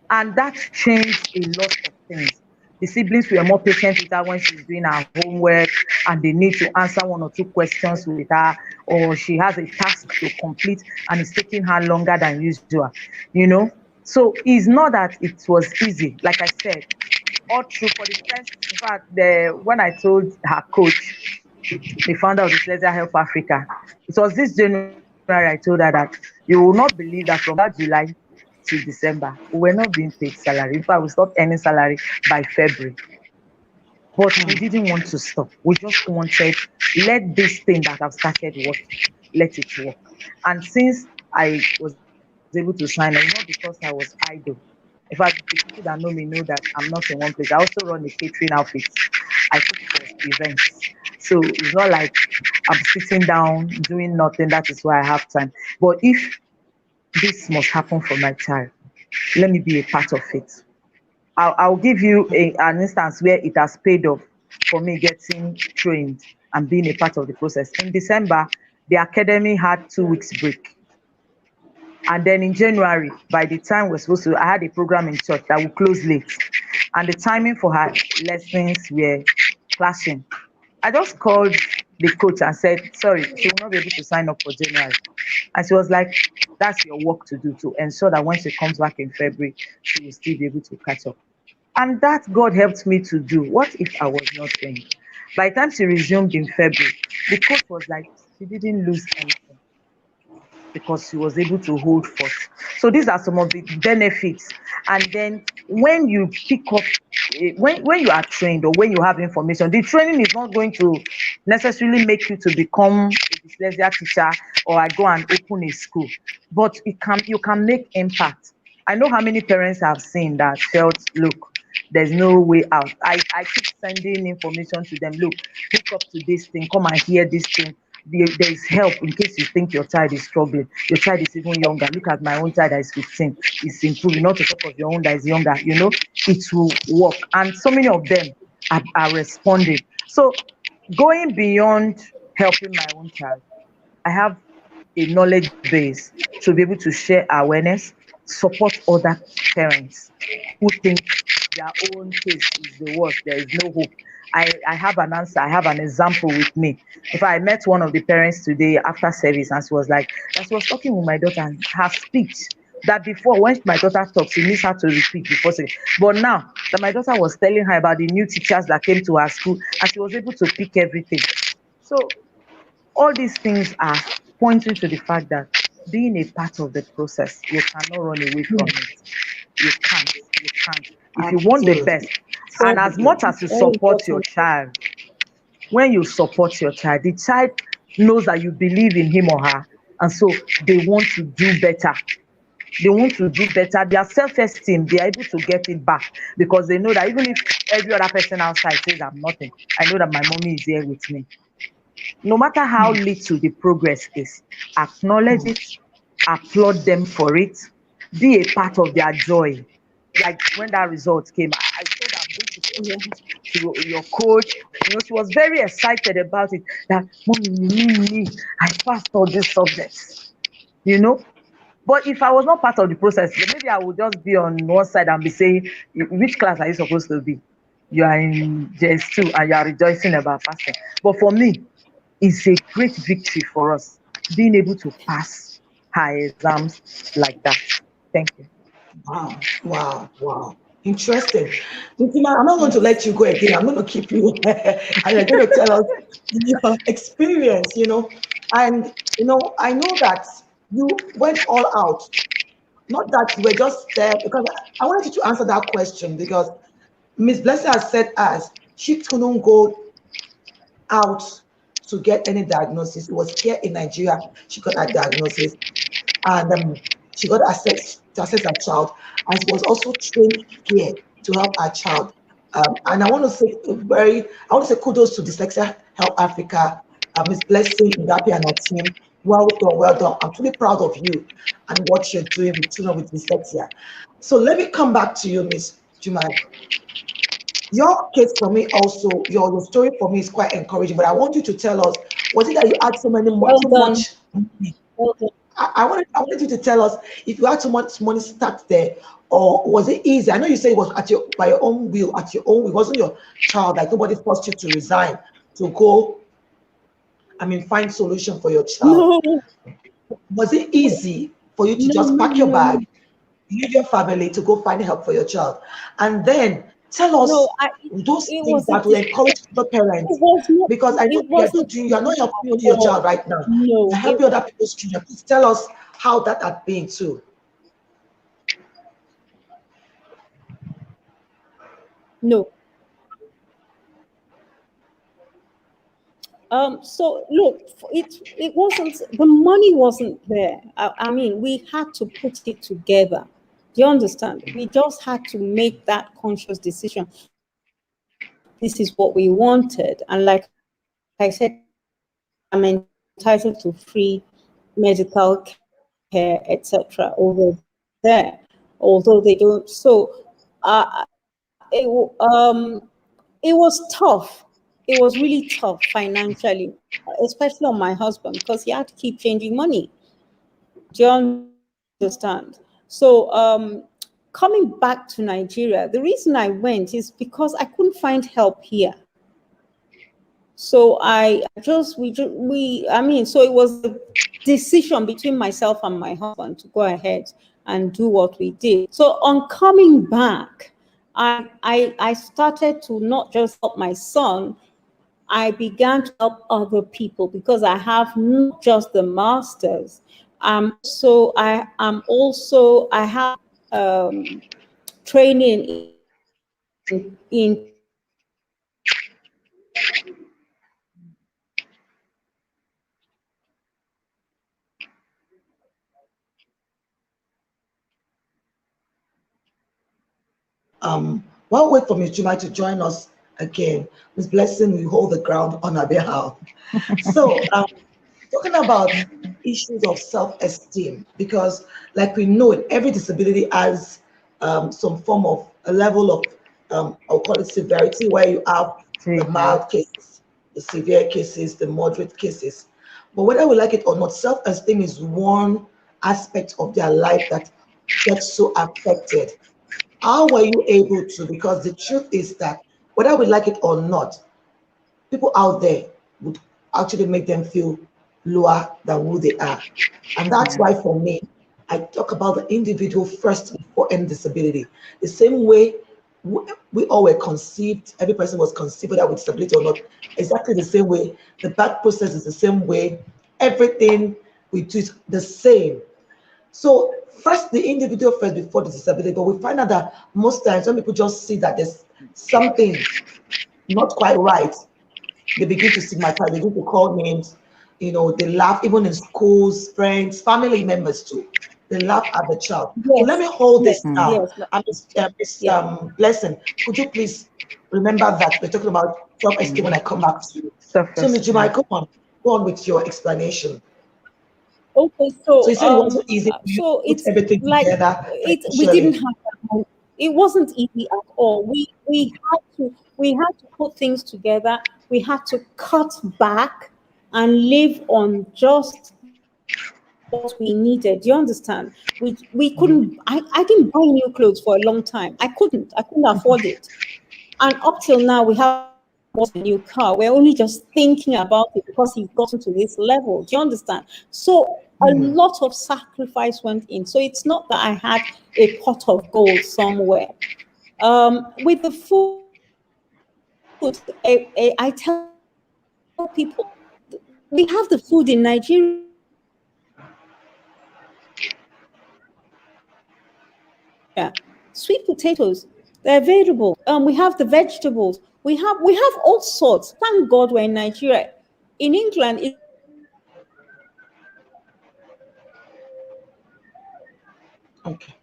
And that changed a lot of things. The siblings were more patient with her when she's doing her homework and they need to answer one or two questions with her, or she has a task to complete and it's taking her longer than usual, you know. So it's not that it was easy. Like I said, all through for the first, in fact, when I told her coach, the founder of the Dyslexia Help Africa, it was this January I told her that you will not believe that from that July to December, we were not being paid salary. In fact, we stopped earning salary by February. But we Hmm. didn't want to stop. We just wanted, let this thing that I've started working, let it work. And since I was able to sign on, not because I was idle. In fact, the people that know me know that I'm not in one place. I also run a catering outfit. I cook for events. So it's not like I'm sitting down doing nothing. That is why I have time. But if this must happen for my child, let me be a part of it. I'll give you an instance where it has paid off for me getting trained and being a part of the process. In December, the academy had 2 weeks break. And then in January, by the time we're supposed to, I had a program in church that would close late. And the timing for her lessons were clashing. I just called the coach and said, sorry, she will not be able to sign up for January. And she was like, that's your work to do to ensure that when she comes back in February, she will still be able to catch up. And that God helped me to do. What if I was not trained? By the time she resumed in February, the coach was like, she didn't lose anything because she was able to hold forth. So these are some of the benefits. And then when you pick up, when you are trained or when you have information, the training is not going to necessarily make you to become a dyslexia teacher or I go and open a school, but you can make impact. I know how many parents I've seen that felt, look, there's no way out. I keep sending information to them. Look, hook up to this thing, come and hear this thing. There is help in case you think your child is struggling. Your child is even younger. Look at my own child that is 15. It's improving, not to talk of your own that is younger. It will work. And so many of them are responding. So going beyond helping my own child, I have a knowledge base to be able to share awareness, support other parents who think their own case is the worst, there is no hope. I have an answer, I have an example with me. If I met one of the parents today after service and she was talking with my daughter and her speech that before when my daughter talks, she needs her to repeat before saying. But now that my daughter was telling her about the new teachers that came to her school and she was able to pick everything. So all these things are pointing to the fact that being a part of the process, you cannot run away from it. You can't. You can't. If you want the best, Absolutely. and So as much as you it's very support your important. child, when you support your child, the child knows that you believe in him or her, and so they want to do better. They want to do better. Their self-esteem, they are able to get it back because they know that even if every other person outside says I'm nothing, I know that my mommy is here with me. No matter how little the progress is, acknowledge it, applaud them for it, be a part of their joy. Like when that result came, I told her I'm going to Yeah. present it to your coach. She was very excited about it. That mommy, me, I passed all these subjects. You know, but if I was not part of the process, then maybe I would just be on one side and be saying, which class are you supposed to be? You are in JS2 and you are rejoicing about passing. But for me, it's a great victory for us being able to pass her exams like that. Thank you. Wow, wow, wow. Interesting. Ntima, I'm not going to Yes. let you go again. I'm going to keep you and you're going to tell us your experience, And, I know that you went all out. Not that you were just there, because I wanted you to answer that question because Miss Blessing has said as she couldn't go out to get any diagnosis. It was here in Nigeria she got that diagnosis, and she got access to assess her child, and she was also trained here to help our child. And I want to say kudos to Dyslexia Help Africa, Miss Blessing Ngapi and her team. Well done, well done. I'm truly proud of you and what you're doing with children with dyslexia. So let me come back to you, Miss Jumai. Your case for me also, your story for me is quite encouraging. But I want you to tell us: was it that you had Well so done. much money? Well done. I wanted you to tell us if you had so much money start there, or was it easy? I know you say it was at your by your own will, at your own will. It wasn't your child, like nobody forced you to resign to go. I mean, find solution for your child. No, Was it easy for you to no, just no, pack your no, bag, no. leave your family to go find help for your child, and then tell No, us it, those it things was a that will dis- encourage other it parents? was not Because I know it wasn't you are not easy helping at only your child all. right now. You're No, it helping other people's children. Please tell us how that had been too. no. So look, it wasn't the money wasn't there. I mean, we had to put it together. Do you understand? We just had to make that conscious decision. This is what we wanted, and like I said, I'm entitled to free medical care, etc. over there. Although they don't, it was tough. it was really tough financially, especially on my husband because he had to keep changing money. Do you understand? So coming back to Nigeria, the reason I went is because I couldn't find help here. So so it was a decision between myself and my husband to go ahead and do what we did. So on coming back, I started to not just help my son, I began to help other people because I have not just the masters. I have training in While we wait for Miss Juma to join us again, Miss Blessing will hold the ground on our behalf. So, talking about issues of self-esteem, because like we know it, every disability has some form of a level of I'll call it severity, where you have the Yes. mild cases, the severe cases, the moderate cases. But whether we like it or not, self-esteem is one aspect of their life that gets so affected. How were you able to? Because the truth is that whether we like it or not, people out there would actually make them feel lower than who they are. And that's Yeah. why for me, I talk about the individual first before any disability. The same way we all were conceived, every person was conceived, whether with disability or not, exactly the same way. The birth process is the same way. Everything we do is the same. So first the individual first before the disability, but we find out that most times when people just see that there's something not quite right, they begin to stigmatize, they begin to call names, they laugh even in schools, friends, family members too. They laugh at the child. So let yes, me hold yes, this Mm. now. yes, And Miss yeah. Blessing, could you please remember that we're talking about self-esteem when I come back to you. So Ms. Jumai, Self-esteem. go on with your explanation. Okay, So you said it wasn't easy for you to so put it's everything like together we didn't financially. have that money. It wasn't easy at all. We had to put things together. We had to cut back and live on just what we needed. Do you understand? We couldn't. I didn't buy new clothes for a long time. I couldn't afford it. And up till now, we haven't bought a new car. We're only just thinking about it because he's gotten to this level. Do you understand? So a lot of sacrifice went in. So it's not that I had a pot of gold somewhere. With the food, I tell people we have the food in Nigeria. Sweet potatoes, they're available. We have rice, they're available. We have the vegetables. We have all sorts. Thank God we're in Nigeria. In England, it's not like that. They don't have that kind of food. Okay.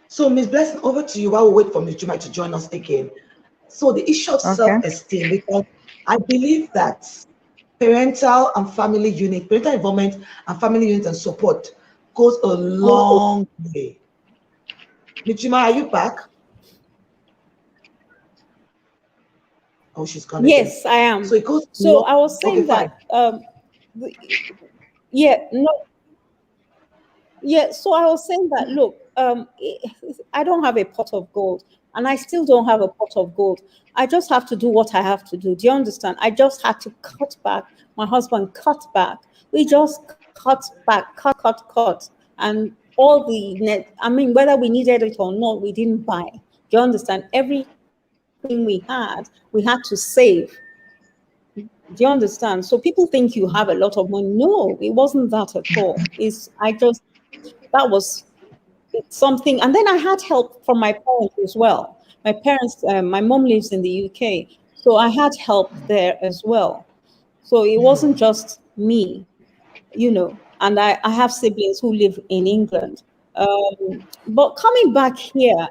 So, Miss Blessing, over to you while we wait for Miss Juma to join us again. So, the issue of Okay. self-esteem, because I believe that parental involvement and family unit and support goes a Oh, long way. Miss Juma, are you back? Oh, she's gone again. yes, I am. So it goes So long. I was Okay, saying fine. that, the- yeah, no, yeah. So I was saying that, look, I don't have a pot of gold, and I still don't have a pot of gold. I just have to do what I have to do. Do you understand? I just had to cut back. My husband cut back. We just cut back, cut, and all the net. I mean, whether we needed it or not, we didn't buy. Do you understand? Everything we had to save. Do you understand? So people think you have a lot of money. No, it wasn't that at all. That was something. And then I had help from my parents as well. My mom lives in the UK, so I had help there as well. So it wasn't just me, and I have siblings who live in England. But coming back here,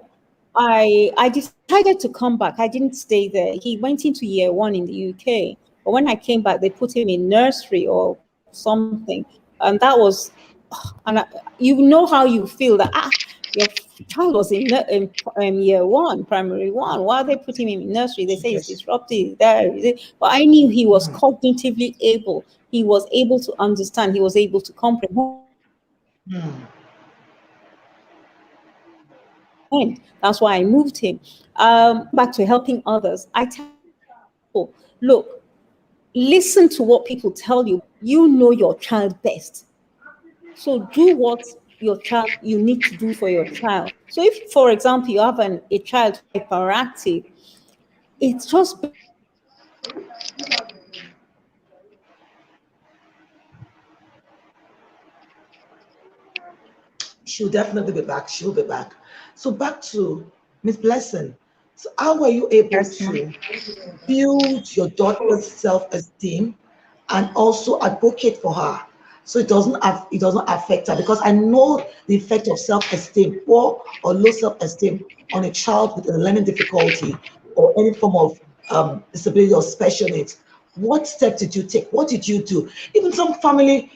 I decided to come back. I didn't stay there. He went into year one in the UK. But when I came back, they put him in nursery or something. And that was, and you know how you feel that, your child was in year one, primary one. Why are they putting him in nursery? They say he's Yes. disruptive. But I knew he was cognitively able. He was able to understand. He was able to comprehend. That's why I moved him. Coming back to helping others, I tell people, look, listen to what people tell you, but you know your child best. So do what your child you need to do for your child. So if, for example, you have a child who's hyperactive, it's just better for you to listen to what they need to do and do it She'll definitely be back. She'll be back. So back to Miss Blessing. So how were you able Yes, ma'am. to build your daughter's self-esteem and also advocate for her so it doesn't affect her? Because I know the effect of self-esteem, poor or low self-esteem on a child with a learning difficulty or any form of disability or special needs. What steps did you take? What did you do? Even some family,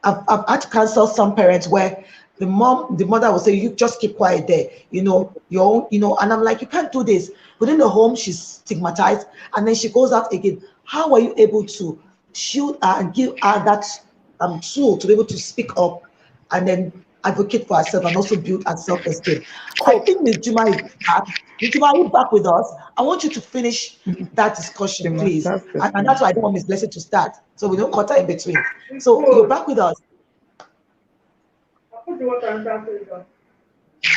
I've had to counsel some parents where the mother will say, you just keep quiet there, your own, and I'm like, you can't do this. Within the home, she's stigmatized, and then she goes out again. How are you able to shield her and give her that tool to be able to speak up and then advocate for herself and also build her self-esteem? I cope. think Ms. Juma is back. Ms. Juma, are you back with us? I want you to finish that She discussion, must please. have to And that's finish. why I don't want Miss Blessing to start, so we don't cut her in between. So you're back with us.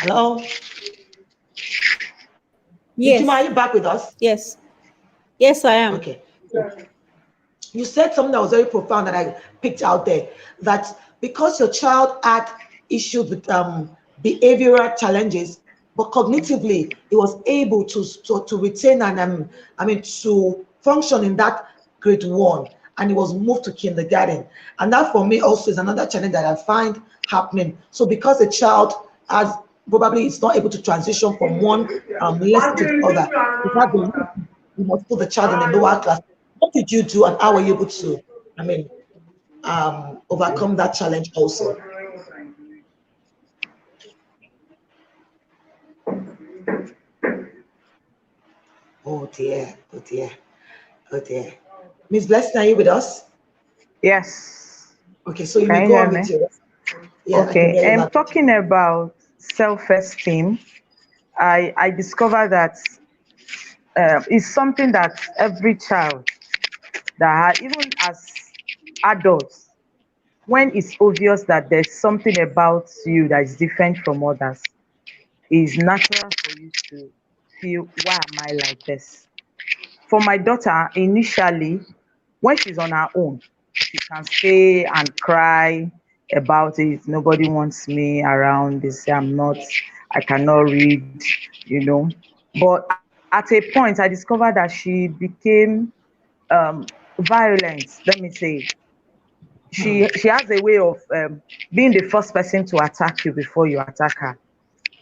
Hello, Mijuma, are Yes, you back with us? yes, yes, I am. Okay. So you said something that was very profound that I picked out there. That because your child had issues with behavioral challenges, but cognitively he was able to retain and to function in that grade one, and he was moved to kindergarten. And that for me also is another challenge that I find happening. So because a child has probably is not able to transition from one lesson to the other, it has the you must put the child in the lower class. What did you do and how were you able to, I mean, overcome that challenge also? Oh dear, oh dear, oh dear. Miss Blessing, are you with us? Yes. Okay, so you may Can you go hear on me? with your, yeah, I can Okay. hear you I'm now. talking about self-esteem. I discovered that it's something that every child even as adults, when it's obvious that there's something about you that is different from others, it's natural for you to feel, why am I like this? For my daughter, initially, when she's on her own, she can stay and cry about it. Nobody wants me around. They say I'm not, I cannot read, you know. But at a point, I discovered that she became violent. Let me say, she has a way of being the first person to attack you before you attack her.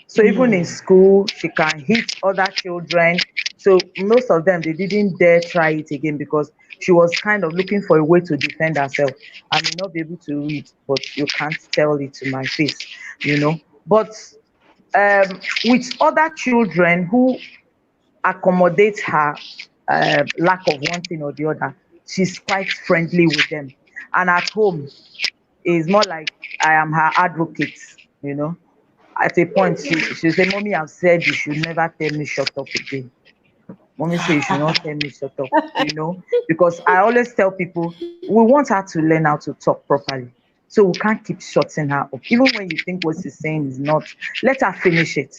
So even in school, she can hit other children. So most of them, they didn't dare try it again because she was kind of looking for a way to defend herself. I may not be able to read, but you can't tell it to my face. But with other children who accommodate her lack of one thing or the other, she's quite friendly with them. And at home, is more like I am her advocate. At a point, she say, "Mommy, I've said you should never tell me shut up again. Mommy say you should not tell me shut up, because I always tell people we want her to learn how to talk properly. So we can't keep shutting her up. Even when you think what she's saying is not, let her finish it.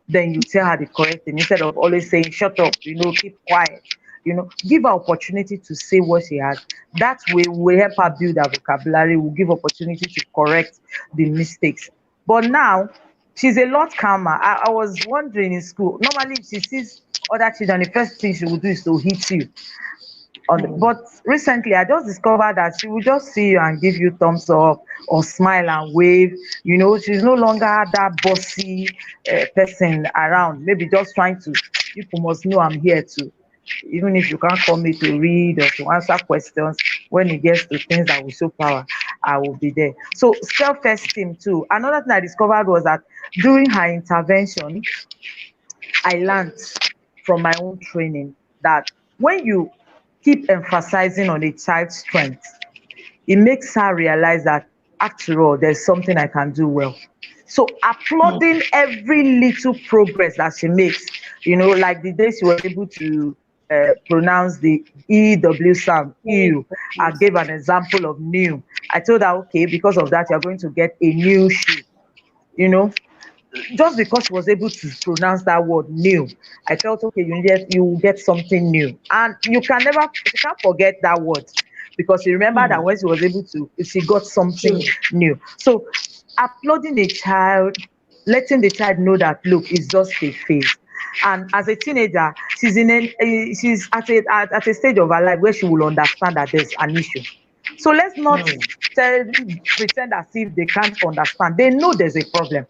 Then you tell her the correct thing instead of always saying shut up, keep quiet. Give her opportunity to say what she has. That way we help her build her vocabulary, we'll give opportunity to correct the mistakes. But now she's a lot calmer. I was wondering in school, normally if she sees other children, the first thing she will do is to hit you. But recently, I just discovered that she will just see you and give you thumbs up or smile and wave. She's no longer that bossy person around. Maybe just trying to, people must know I'm here to, even if you can't call me to read or to answer questions, when it gets to things that will show power, I will be there. So self-esteem too. Another thing I discovered was that during her intervention, I learned from my own training that when you keep emphasizing on a child's strength, it makes her realize that after all, there's something I can do well. So mm, applauding every little progress that she makes, like the day she was able to pronounce the EW sound, Very ew. I important. gave an example of new. I told her, okay, because of that, you're going to get a new shoe. You know, just because she was able to pronounce that word new, I felt okay, you will get something new. And you can't forget that word because you remember that mm, when she was able to, she got something true. new. So applauding a child, letting the child know that look, it's just a phase. And as a teenager, she's at a stage of her life where she will understand that there's an issue. So let's not Mm, tell, pretend as if they can't understand. They know there's a problem.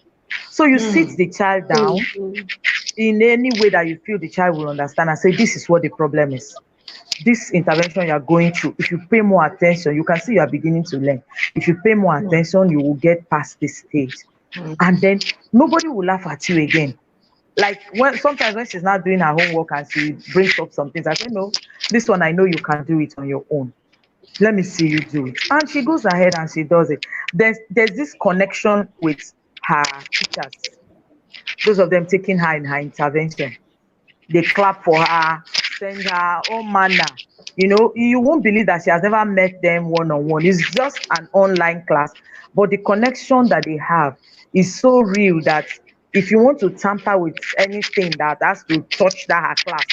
So you sit mm, the child down True. Mm. in any way that you feel the child will understand and say, this is what the problem is. This intervention you are going through, if you pay more attention, you can see you are beginning to learn. If you pay more mm, attention, you will get past this stage. mm, And then nobody will laugh at you again. Like sometimes when she's not doing her homework and she brings up some things, I say, no, this one I know you can do it on your own. Let me see you do it. And she goes ahead and she does it. There's this connection with her teachers, those of them taking her in her intervention. They clap for her, send her all manner. You won't believe that she has never met them one on one. It's just an online class, but the connection that they have is so real that if you want to tamper with anything that has to touch that her class,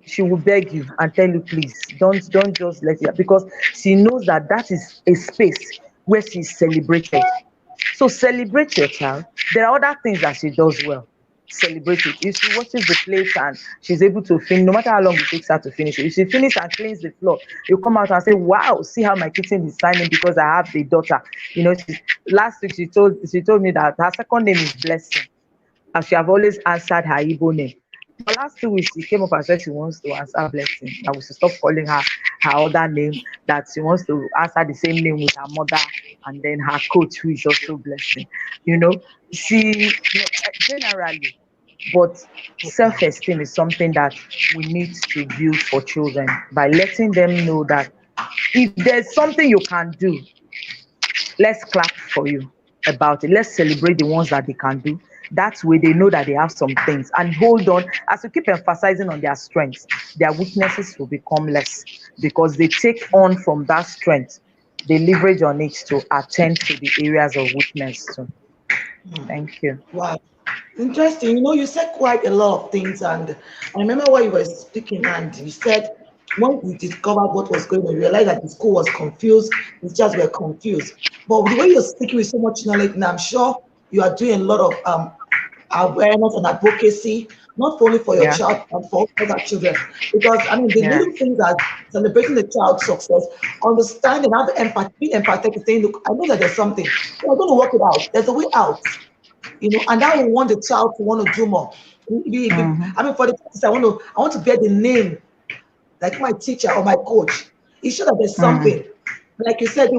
she will beg you and tell you, please don't just let it, because she knows that that is a space where she's celebrated. So celebrate your child. There are other things that she does well. Celebrate it. If she washes the plates and she's able to finish, no matter how long it takes her to finish it, if she finishes and cleans the floor, you come out and say, wow, see how my kitchen is shining because I have a daughter. Last week she told me that her second name is Blessing, and she have always answered her Igbo name. For last 2 weeks, she came up and said she wants to answer Blessing. That we should stop calling her other name, that she wants to answer the same name with her mother and then her coach, who is also Blessing. You know, she generally, but self-esteem is something that we need to build for children by letting them know that if there's something you can do, let's clap for you about it. Let's celebrate the ones that they can do. That way they know that they have some things. And hold on, as you keep emphasizing on their strengths, their weaknesses will become less because they take on from that strength. They leverage on it to attend to the areas of weakness too. mm. Thank you. Wow. Interesting. You said quite a lot of things, and I remember while you were speaking, and you said when you discovered what was going on, you realized that the school was confused, the teachers were confused. But the way you're speaking with so much knowledge, and I'm sure you are doing a lot of awareness and advocacy, not only for your Yeah. child, but for other children. Because I mean, the Yeah. little things are celebrating the child's success, understanding, have empathy, being empathetic, saying, look, I know that there's something. We're going to work it out. There's a way out, and that will want the child to want to do more. Mm-hmm. I mean, for the practice, I want to bear the name like my teacher or my coach. It's sure that there's Mm-hmm. something. Like you said,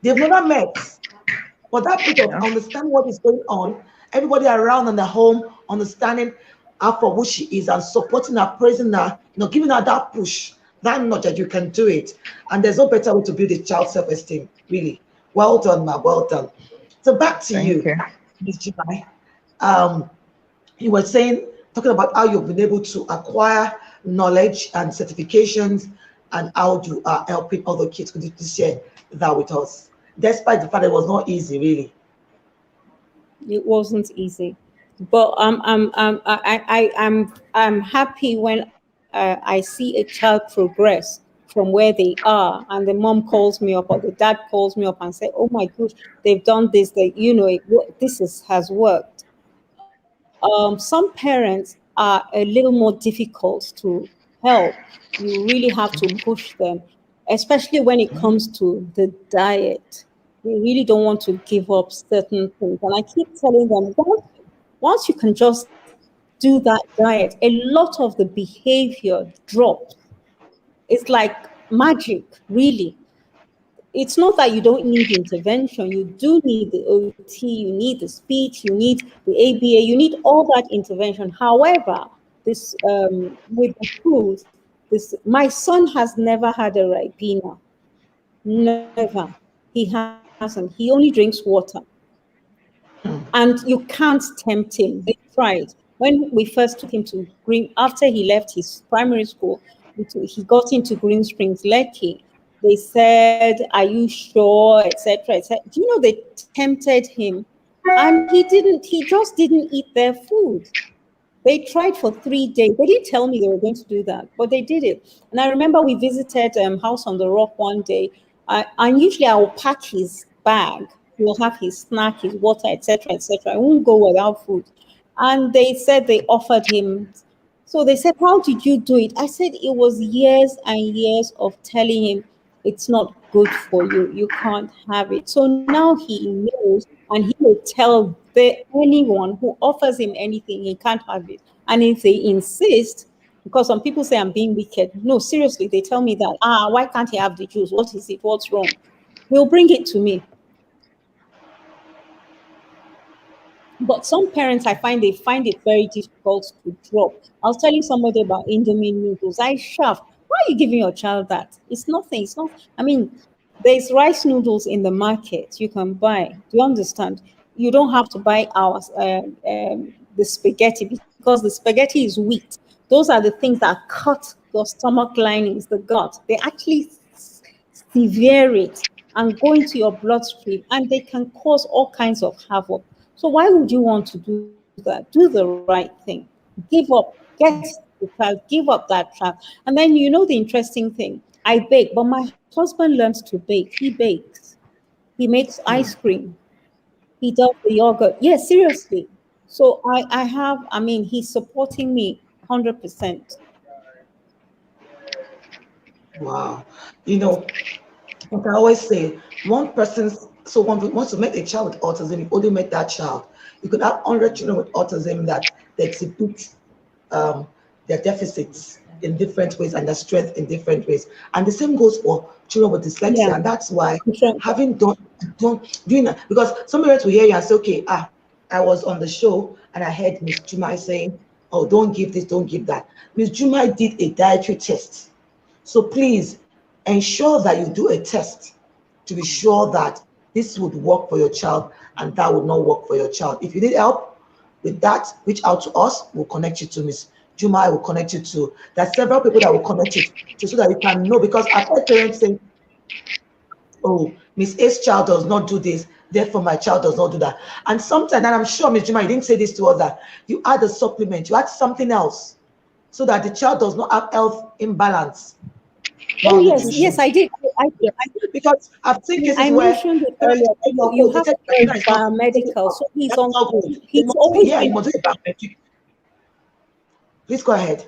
they've never met. But that bit of Yeah. understand what is going on, everybody around in the home, understanding her for who she is and supporting her, praising her, giving her that push, that nudge that you can do it. And there's no better way to build a child's self-esteem, really. Well done, ma. Well done. So back to Thank you, you. Ms. Jimai. Um, you were talking about how you've been able to acquire knowledge and certifications and how you are helping other kids. Could you please share that with us? Despite the fact that it was not easy, really. It wasn't easy, but I'm happy when I see a child progress from where they are, and the mom calls me up or the dad calls me up and say, "Oh my gosh, they've done this. This has worked." Some parents are a little more difficult to help. You really have to push them, especially when it comes to the diet. They really don't want to give up certain things. And I keep telling them, once you can just do that diet, a lot of the behavior drops. It's like magic, really. it's not that you don't need intervention. You do need the OT, you need the speech, you need the ABA, you need all that intervention. However, this with the foods, this my son has never had a ribena. Never. He hasn't. He only drinks water. And you can't tempt him. They tried. When we first took him to Green, after he left his primary school, he got into Green Springs, Lekki. They said, "Are you sure?" etc. etc. Do you know they tempted him, and he didn't. He just didn't eat their food. They tried for 3 days. They didn't tell me they were going to do that, but they did it. And I remember we visited House on the Rock one day, and usually I will pack his bag. He'll have his snack, his water, etc., etc. I won't go without food. And they said they offered him. So they said, "How did you do it?" I said, "It was years and years of telling him it's not good for you. You can't have it." So now he knows, and he will tell anyone who offers him anything he can't have it. And if they insist, because some people say I'm being wicked. No, seriously, they tell me that, why can't he have the juice? What is it? What's wrong? He'll bring it to me. But some parents, I find they find it very difficult to drop. I was telling somebody about Indomie noodles. I shaft. Why are you giving your child that? It's nothing. It's not. I mean, there's rice noodles in the market you can buy. Do you understand? You don't have to buy the spaghetti because the spaghetti is wheat. Those are the things that cut your stomach linings, the gut. They actually severe it and go into your bloodstream, and they can cause all kinds of havoc. So why would you want to do that? Do the right thing. Give up. Get the child. Give up that child. And then you know the interesting thing. I bake, but my husband learns to bake. He bakes. He makes ice cream. He does the yogurt. Yes, seriously. So I mean, he's supporting me 100%. Wow. You know, like I always say, one person's so one wants to make a child with autism, you only make that child. You could have 100 children with autism that they exhibit um, their deficits in different ways and their strength in different ways. And the same goes for children with Yeah. dyslexia. And that's why Different. having doing that, because some parents will hear you and say, okay, I was on the show and I heard Miss Jumai saying, oh, don't give this, don't give that. Miss Jumai did a dietary test. So please ensure that you do a test to be sure that this would work for your child and that would not work for your child. If you need help with that, reach out to us. We'll connect you to Miss Juma. I will connect you to. There's several people that will connect you to so that you can know. Because I've heard parents say, "Oh, Miss A's child does not do this, therefore my child does not do that." And sometimes, and I'm sure Miss Juma, you didn't say this to us that you add a supplement, you add something else so that the child does not have health imbalance, Oh yes, yes, malnutrition. I did. Yes, because I've seen I cases where mentioned it parents earlier. say, You, "Oh, you oh, they have said to urge that is not good." They say, biomedical. "Oh, So he's that's on. not good." They He's must do, always yeah, you been. must do a biometric. Please go ahead.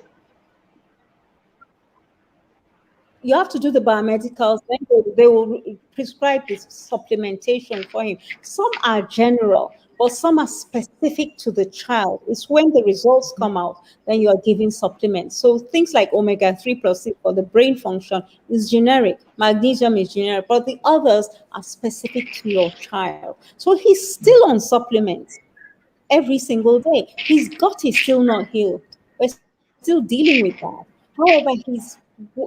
You have to do the biomedicals. Then they will prescribe this supplementation for him. Some are general, but some are specific to the child. It's when the results come out, then you are giving supplements. So things like omega 3 plus 6 for the brain function is generic. Magnesium is generic, but the others are specific to your child. So he's still on supplements every single day. His gut is still not healed. We're still dealing with that. However,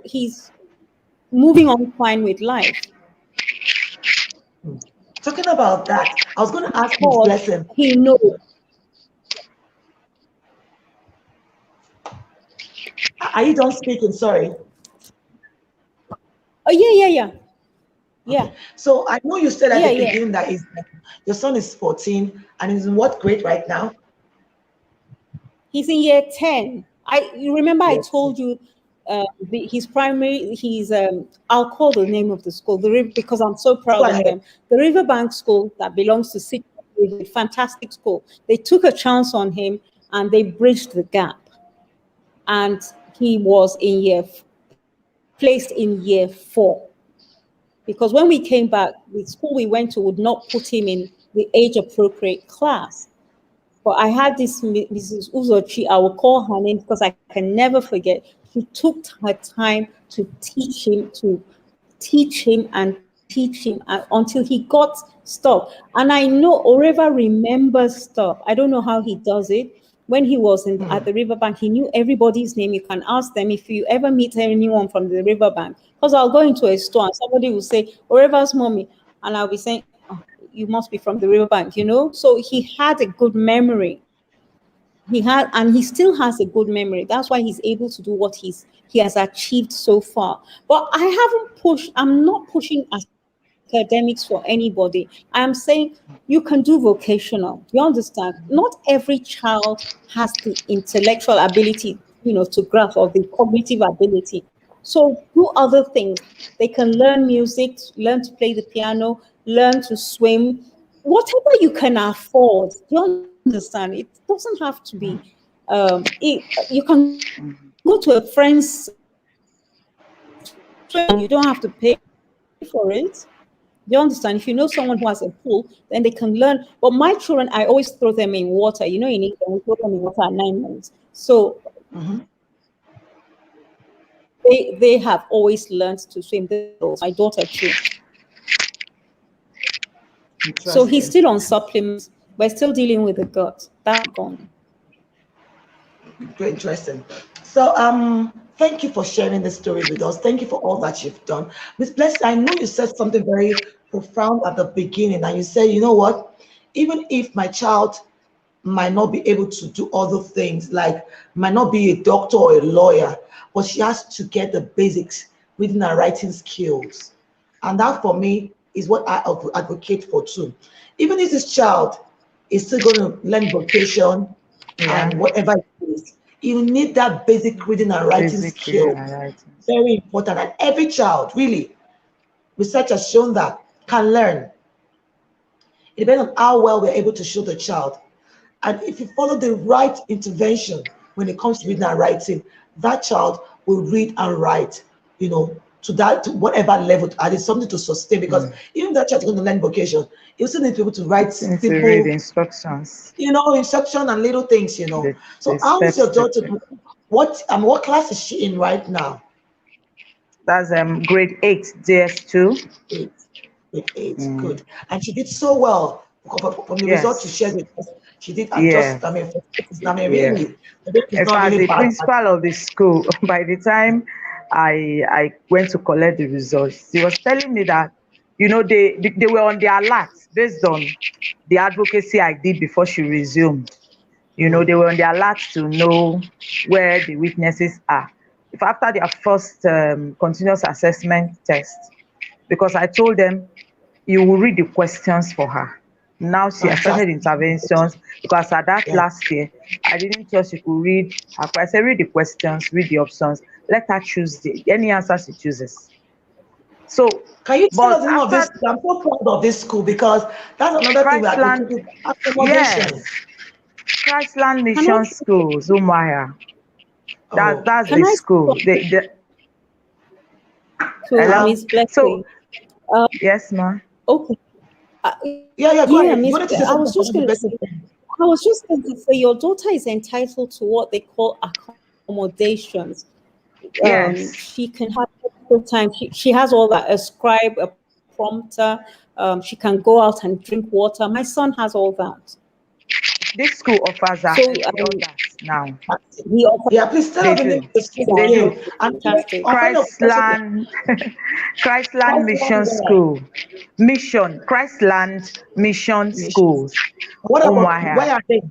he's moving on fine with life Talking about that, I was going to ask Miss because Blessing, he knows. are you done speaking? Sorry. Oh yeah, yeah, yeah, Okay. yeah, So I know you said at the yeah, yeah. beginning that your son is 14 and is in what grade right now? He's in year 10. You remember I Yes. told you his primary. He's I'll call the name of the school because I'm so Go proud of ahead. them. The Riverbank School that belongs to City is a fantastic school. They took a chance on him and they bridged the gap. And he was in placed in year 4. Because when we came back, the school we went to would not put him in the age appropriate class. But I had this Mrs. Uzochi, I will call her name because I can never forget. She took her time to teach him and teach him until he got stuff. And I know Oreva remembers stuff. I don't know how he does it. When he was at the riverbank, he knew everybody's name. You can ask them if you ever meet anyone from the riverbank. Because I'll go into a store and somebody will say, Oreva's mommy. And I'll be saying, oh, you must be from the riverbank, you know? So he had a good memory. And he still has a good memory. That's why he's able to do what he has achieved so far. But I haven't pushed, I'm not pushing academics for anybody. I am saying you can do vocational. Do you understand? Not every child has the intellectual ability, to grasp, or the cognitive ability. So do other things. They can learn music, learn to play the piano, learn to swim, whatever you can afford. Do you understand? It doesn't have to be. You can go to a friend's swimming pool and you don't have to pay for it. You don't have to pay for it. You understand? If you know someone who has a pool, then they can learn. But my children, I always throw them in water. You know, in England, we throw them in water at 9 months. So they have always learned to swim. My daughter too. So he's Interesting. still on supplements. We're still dealing with the gut. That's gone. Very interesting. So, thank you for sharing the story with us. Thank you for all that you've done. Miss Blessing, I know you said something very profound at the beginning, and you said, you know what? Even if my child might not be able to do other things, like might not be a doctor or a lawyer, but she has to get the basics, reading and writing skills. And that for me is what I advocate for too. Even if this child is still going to learn vocation and Yeah. whatever it is, you need that basic reading and writing Basic reading skill. and writing. Very important. And every child, really, research has shown that can learn. It depends on how well we're able to show the child. And if you follow the right intervention when it comes to reading and writing, that child will read and write, to that to whatever level, and it's something to sustain because even that child is going to learn vocation, you still need to be able to write Still need to read simple, instructions. instruction and little things. The So how is your steps to daughter take. what class is she in right now? That's grade 8, DS2. Eight. With eight. Mm. Good. And she did so well. From the results you shared Yes. with us, she did just, I Yes. mean, I mean, Yeah. really, the book is In not fact, really the bad. principal of the school, by the time I went to collect the results, he was telling me that, they were on their alert based on the advocacy I did before she resumed. They were on their alert to know where the weaknesses are. If after their first continuous assessment test, because I told them you will read the questions for her. Now she has started Fantastic. interventions because at that Yeah. last year, I didn't trust she could read her. I said, read the questions, read the options, let her choose any answer she chooses. So, Can you tell but us the name of this? after I'm so proud of this school because that's another thing we Christland, advocate accommodation. yes, Christland Can I Mission Schools, Umaya. That's Oh, that's okay. the can I say school. something to Hello. Miss So Blessing? Um, yes, ma. okay. Yeah, go Yeah, ahead. You Miss. wanted to say I something was about just the going to best say. thing. I was just going to say your daughter is entitled to what they call accommodations. Yes. She can have extra time. She has all that, a scribe, a prompter. She can go out and drink water. My son has all that. This school offers her So all that now. he offers Yeah, please tell They us the name do. of the school They again. do. that. And Fantastic. on point of question, Christland, Christland how's Mission one School, Mission, Christland Mission missions? Schools, What about Umuahia, where are they?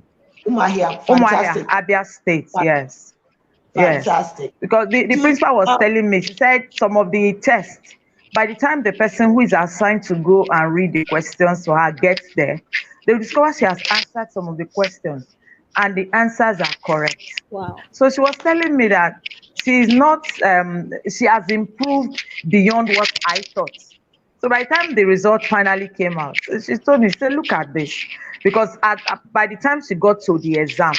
Umahia, Umuahia, fantastic, Abia State. Yes, yes. fantastic. Because the Do principal was telling me, she said some of the tests, by the time the person who is assigned to go and read the questions for her gets there, they will discover she has answered some of the questions and the answers are correct. Wow. So she was telling me that she is not, she has improved beyond what I thought. So by the time the result finally came out, she told me, she said, look at this. Because by the time she got to the exam,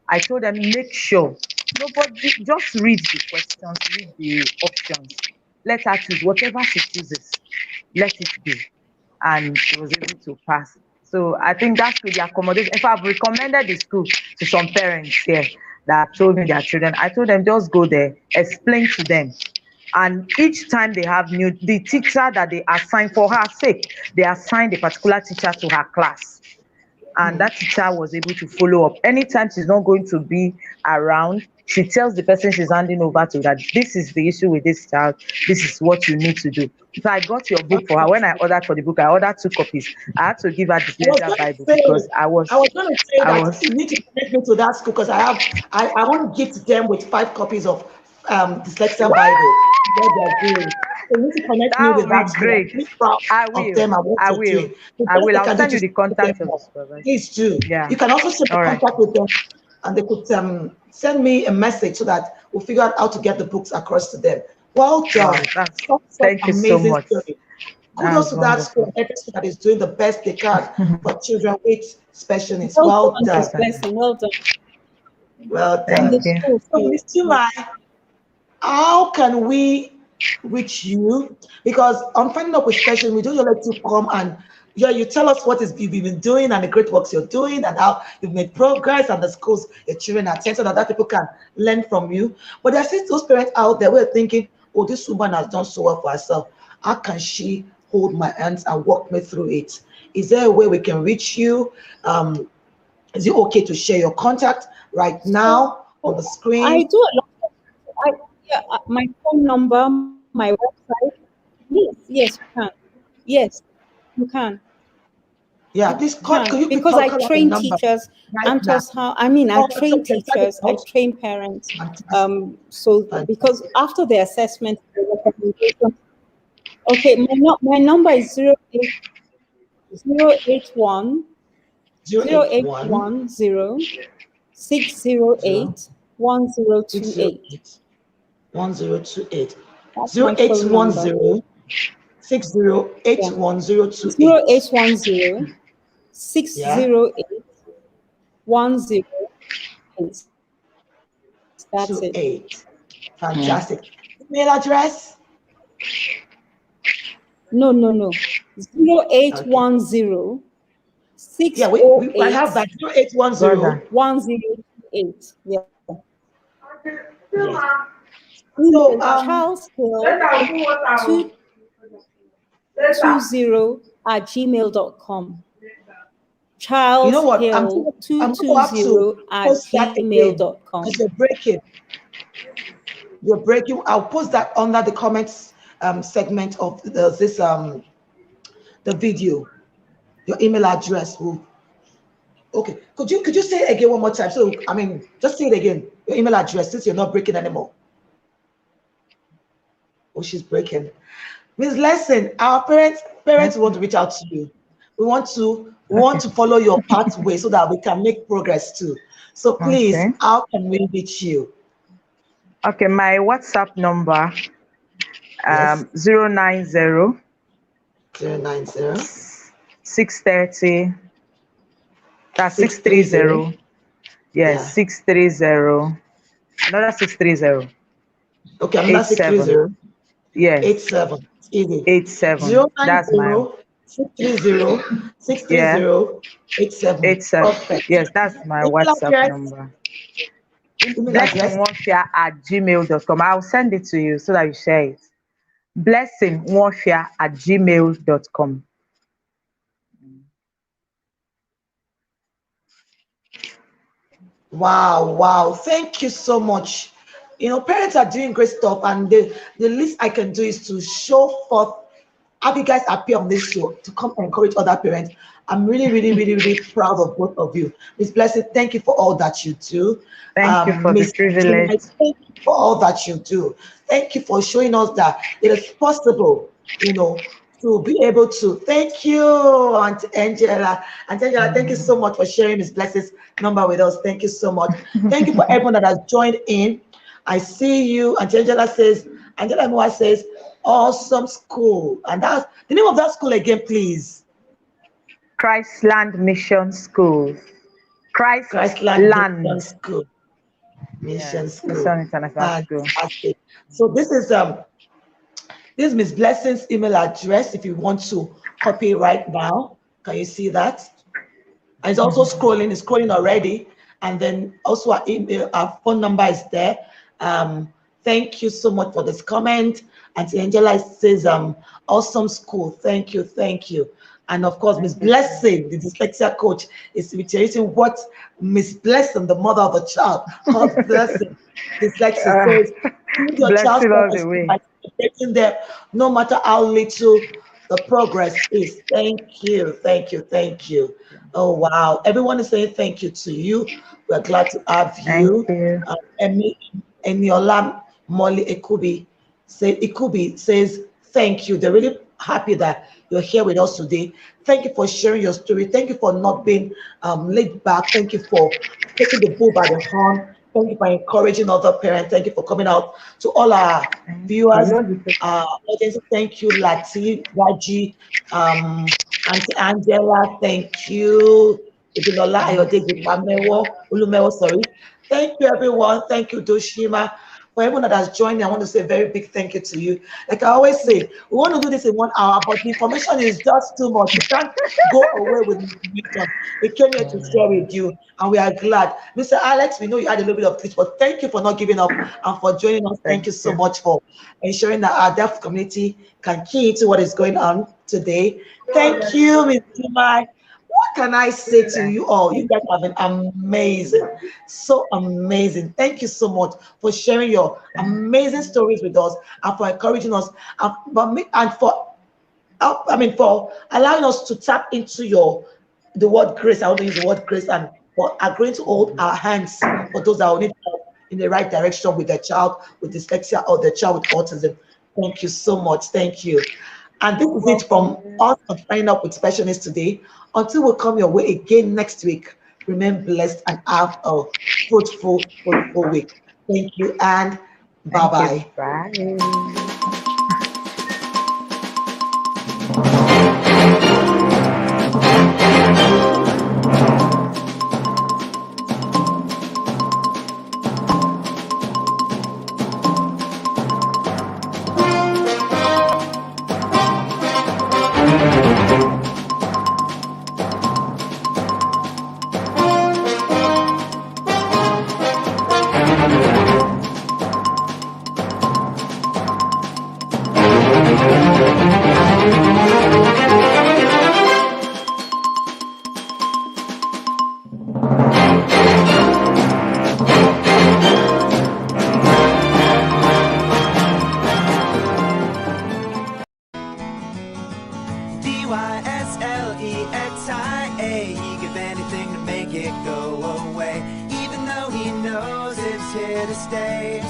I told them, make sure nobody just read the questions, read the options. Let her choose whatever she chooses. Let it be. And she was able to pass. So I think that's with the accommodation. In fact, I've recommended the school to some parents here that told me their children. I told them just go there, explain to them And each time they have new, the teacher that they assign for her sake, they assigned a particular teacher to her class, and that teacher was able to follow up. Anytime she's not going to be around, she tells the person she's handing over to that this is the issue with this child, this is what you need to do. So I got your book for her. When I ordered for the book, I ordered 2 copies. I had to give her the I was pleasure going to Bible say, because I I was was going to say I that was you need to connect me to that school because I want to gift them with 5 copies of Dyslexia Bible. What they're doing. So you need to connect me that with would be that school. I'm great. really proud I of will. them and what I they're will. doing. The I best will. they I'll can do send to you the support them contact of the more. supervisor. Please do. Yeah. You can also share the All right. contact with them and they could send me a message so that we'll figure out how to get the books across to them. Well Wow. done. That's Such Thank you so amazing much. story. Kudos That's to that school, wonderful. every school that is doing the best they can for children with special needs. Well Well done, Thank you Miss done. so much. Blessing. Well done. Well And the Thank done. you. school So, too. Miss Chimai, how can we reach you? Because on finding up with special, we don't let you come and you tell us what is you've been doing and the great works you're doing and how you've made progress and the schools your children attend so that other people can learn from you. But there are still those parents out there who are thinking, oh, this woman has done so well for herself. How can she hold my hands and walk me through it? Is there a way we can reach you? Is it okay to share your contact right So now on the I screen? do a lot. I, yeah, my phone number, my website. Yes, yes, you can. Yes, you can. Yeah, You please call. can Could you please because I call out the train number teachers right and now? taught how. I mean, I Oh, so train you can type it teachers. I out. train parents. Fantastic. So because Fantastic. after the assessment, the recommendation. Okay, my number is 081 Zero eight one 0 608 six zero 1028. eight 1028. That's Zero my eight phone one number. zero six zero eight Yeah. one zero two Zero eight. eight one zero six Yeah, zero eight 1028. That's it. 28. Mm. Fantastic. Email address. No, no, no. Zero eight Okay. one zero Yeah, six we zero I have eight that 0810. 1028. Yeah. Yes. So Email Charles Hill 220 at gmail.com. you know Charles what? Hill I'm going to have to 220 at post that again gmail.com. because you're breaking. You're breaking. I'll post that under the comments segment of this the video. Your email address will. Okay. Could you say it again one more time? So I mean, just say it again. Your email address since you're not breaking anymore. Oh, she's breaking. Miss Lesson, our parents want to reach out to you. We want to Okay. follow your pathway so that we can make progress too. So please, Okay. how can we reach you? Okay. My WhatsApp number Yes, 090 090 630. That's 630. 630. Yes, Yeah. 630. Another 630. Okay, another 87. 630. Yes, 87. It's easy. 87. That's my 090 630 yeah. 630 87. 87. Perfect. Yes, that's my Email WhatsApp address. number. Email address. Blessingwarfare@gmail.com. I'll send it to you so that you share it. Blessingwarfare@gmail.com. Wow, wow. Thank you so much. Parents are doing great stuff, and the least I can do is to show forth how you guys appear on this show to come and encourage other parents. I'm really, really, really, really proud of both of you. Miss Blessed, thank you for all that you do. Thank you for the Miss privilege. Jimmy, thank you for all that you do. Thank you for showing us that it is possible, to be able to. Thank you, Aunt Angela. Aunt Angela, thank you so much for sharing Miss Bless's number with us. Thank you so much. Thank you for everyone that has joined in. I see you. Aunt Angela Moa says, awesome school. And that's the name of that school again, please. Christland Mission Schools. Christland Christland. Mission School. Mission Yes, School. Mission International School. Fantastic. So this is Miss Blessing's email address if you want to copy right now. Can you see that? And it's also scrolling already. And then also our phone number is there. Thank you so much for this comment. Auntie Angela says, awesome school. Thank you, thank you. And of course, Miss Thank you, sir. Blessing, the dyslexia coach, is reiterating what Miss Blessing, the mother of the child, called Blessing, dyslexia Uh, says, "Build your child's blessing all the self-esteem way. by celebrating them, no matter how little the progress is." Thank you, thank you, thank you. Oh wow! Everyone is saying thank you to you. We're glad to have Thank you. you. Emi Eniola Molly Ikubi says thank you. They're really happy that you're here with us today. Thank you for sharing your story. Thank you for not being laid back. Thank you for taking the bull by the horn. Thank you for encouraging other parents. Thank you for coming out to all our Thank viewers, you. audience. Thank you, Lati, Raji, Auntie Angela. Thank you. Ibilola Thank Ayodele you. Pamewo, Ulumewo, sorry. Thank you, everyone. Thank you, Doshima. For everyone that has joined me, I want to say a very big thank you to you. Like I always say, we want to do this in 1 hour, but the information is just too much. We can't go away with information. We came here to share with you, and we are glad. Mr. Alex, we know you had a little bit of this, but thank you for not giving up and for joining us. Thank Thank you so you. much for ensuring that our deaf community can key into what is going on today. Thank you, Ms. Timai. What can I say to Thank you all? You you. guys have been amazing, so amazing. Thank you so much for sharing your amazing stories with us and for encouraging us, and for for allowing us to tap into the word grace. I want to use the word grace, and for agreeing to hold our hands for those that will need help in the right direction with their child with dyslexia or their child with autism. Thank you so much. Thank you. And this is it from Welcome. us on Finding Up with Specialists today. Until we come your way again next week, remain blessed and have a fruitful week. Thank you and bye Thank you. bye. Bye. Dyslexa. He give anything to make it go away, even though he knows it's here to stay.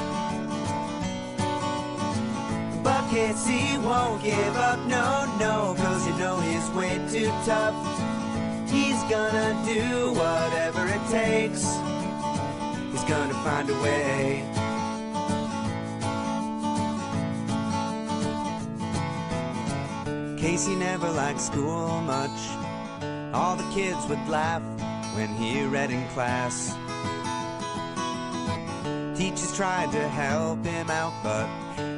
But Casey won't give up, no, no, cause you know he's way too tough. He's gonna do whatever it takes. He's gonna find a way. Casey never liked school much. All the kids would laugh when he read in class. Teachers tried to help him out, but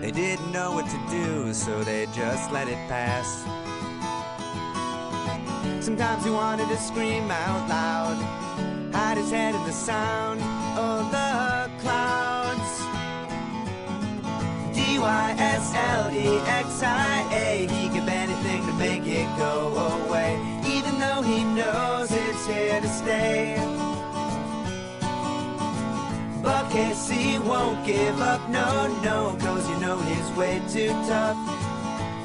they didn't know what to do, so they just let it pass. Sometimes he wanted to scream out loud, hide his head in the sound of the clouds. Dyslexa. He give anything to make it go away, even though he knows it's here to stay. But Casey won't give up, no, no, cause you know he's way too tough.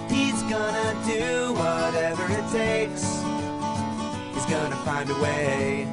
He's gonna do whatever it takes. He's gonna find a way.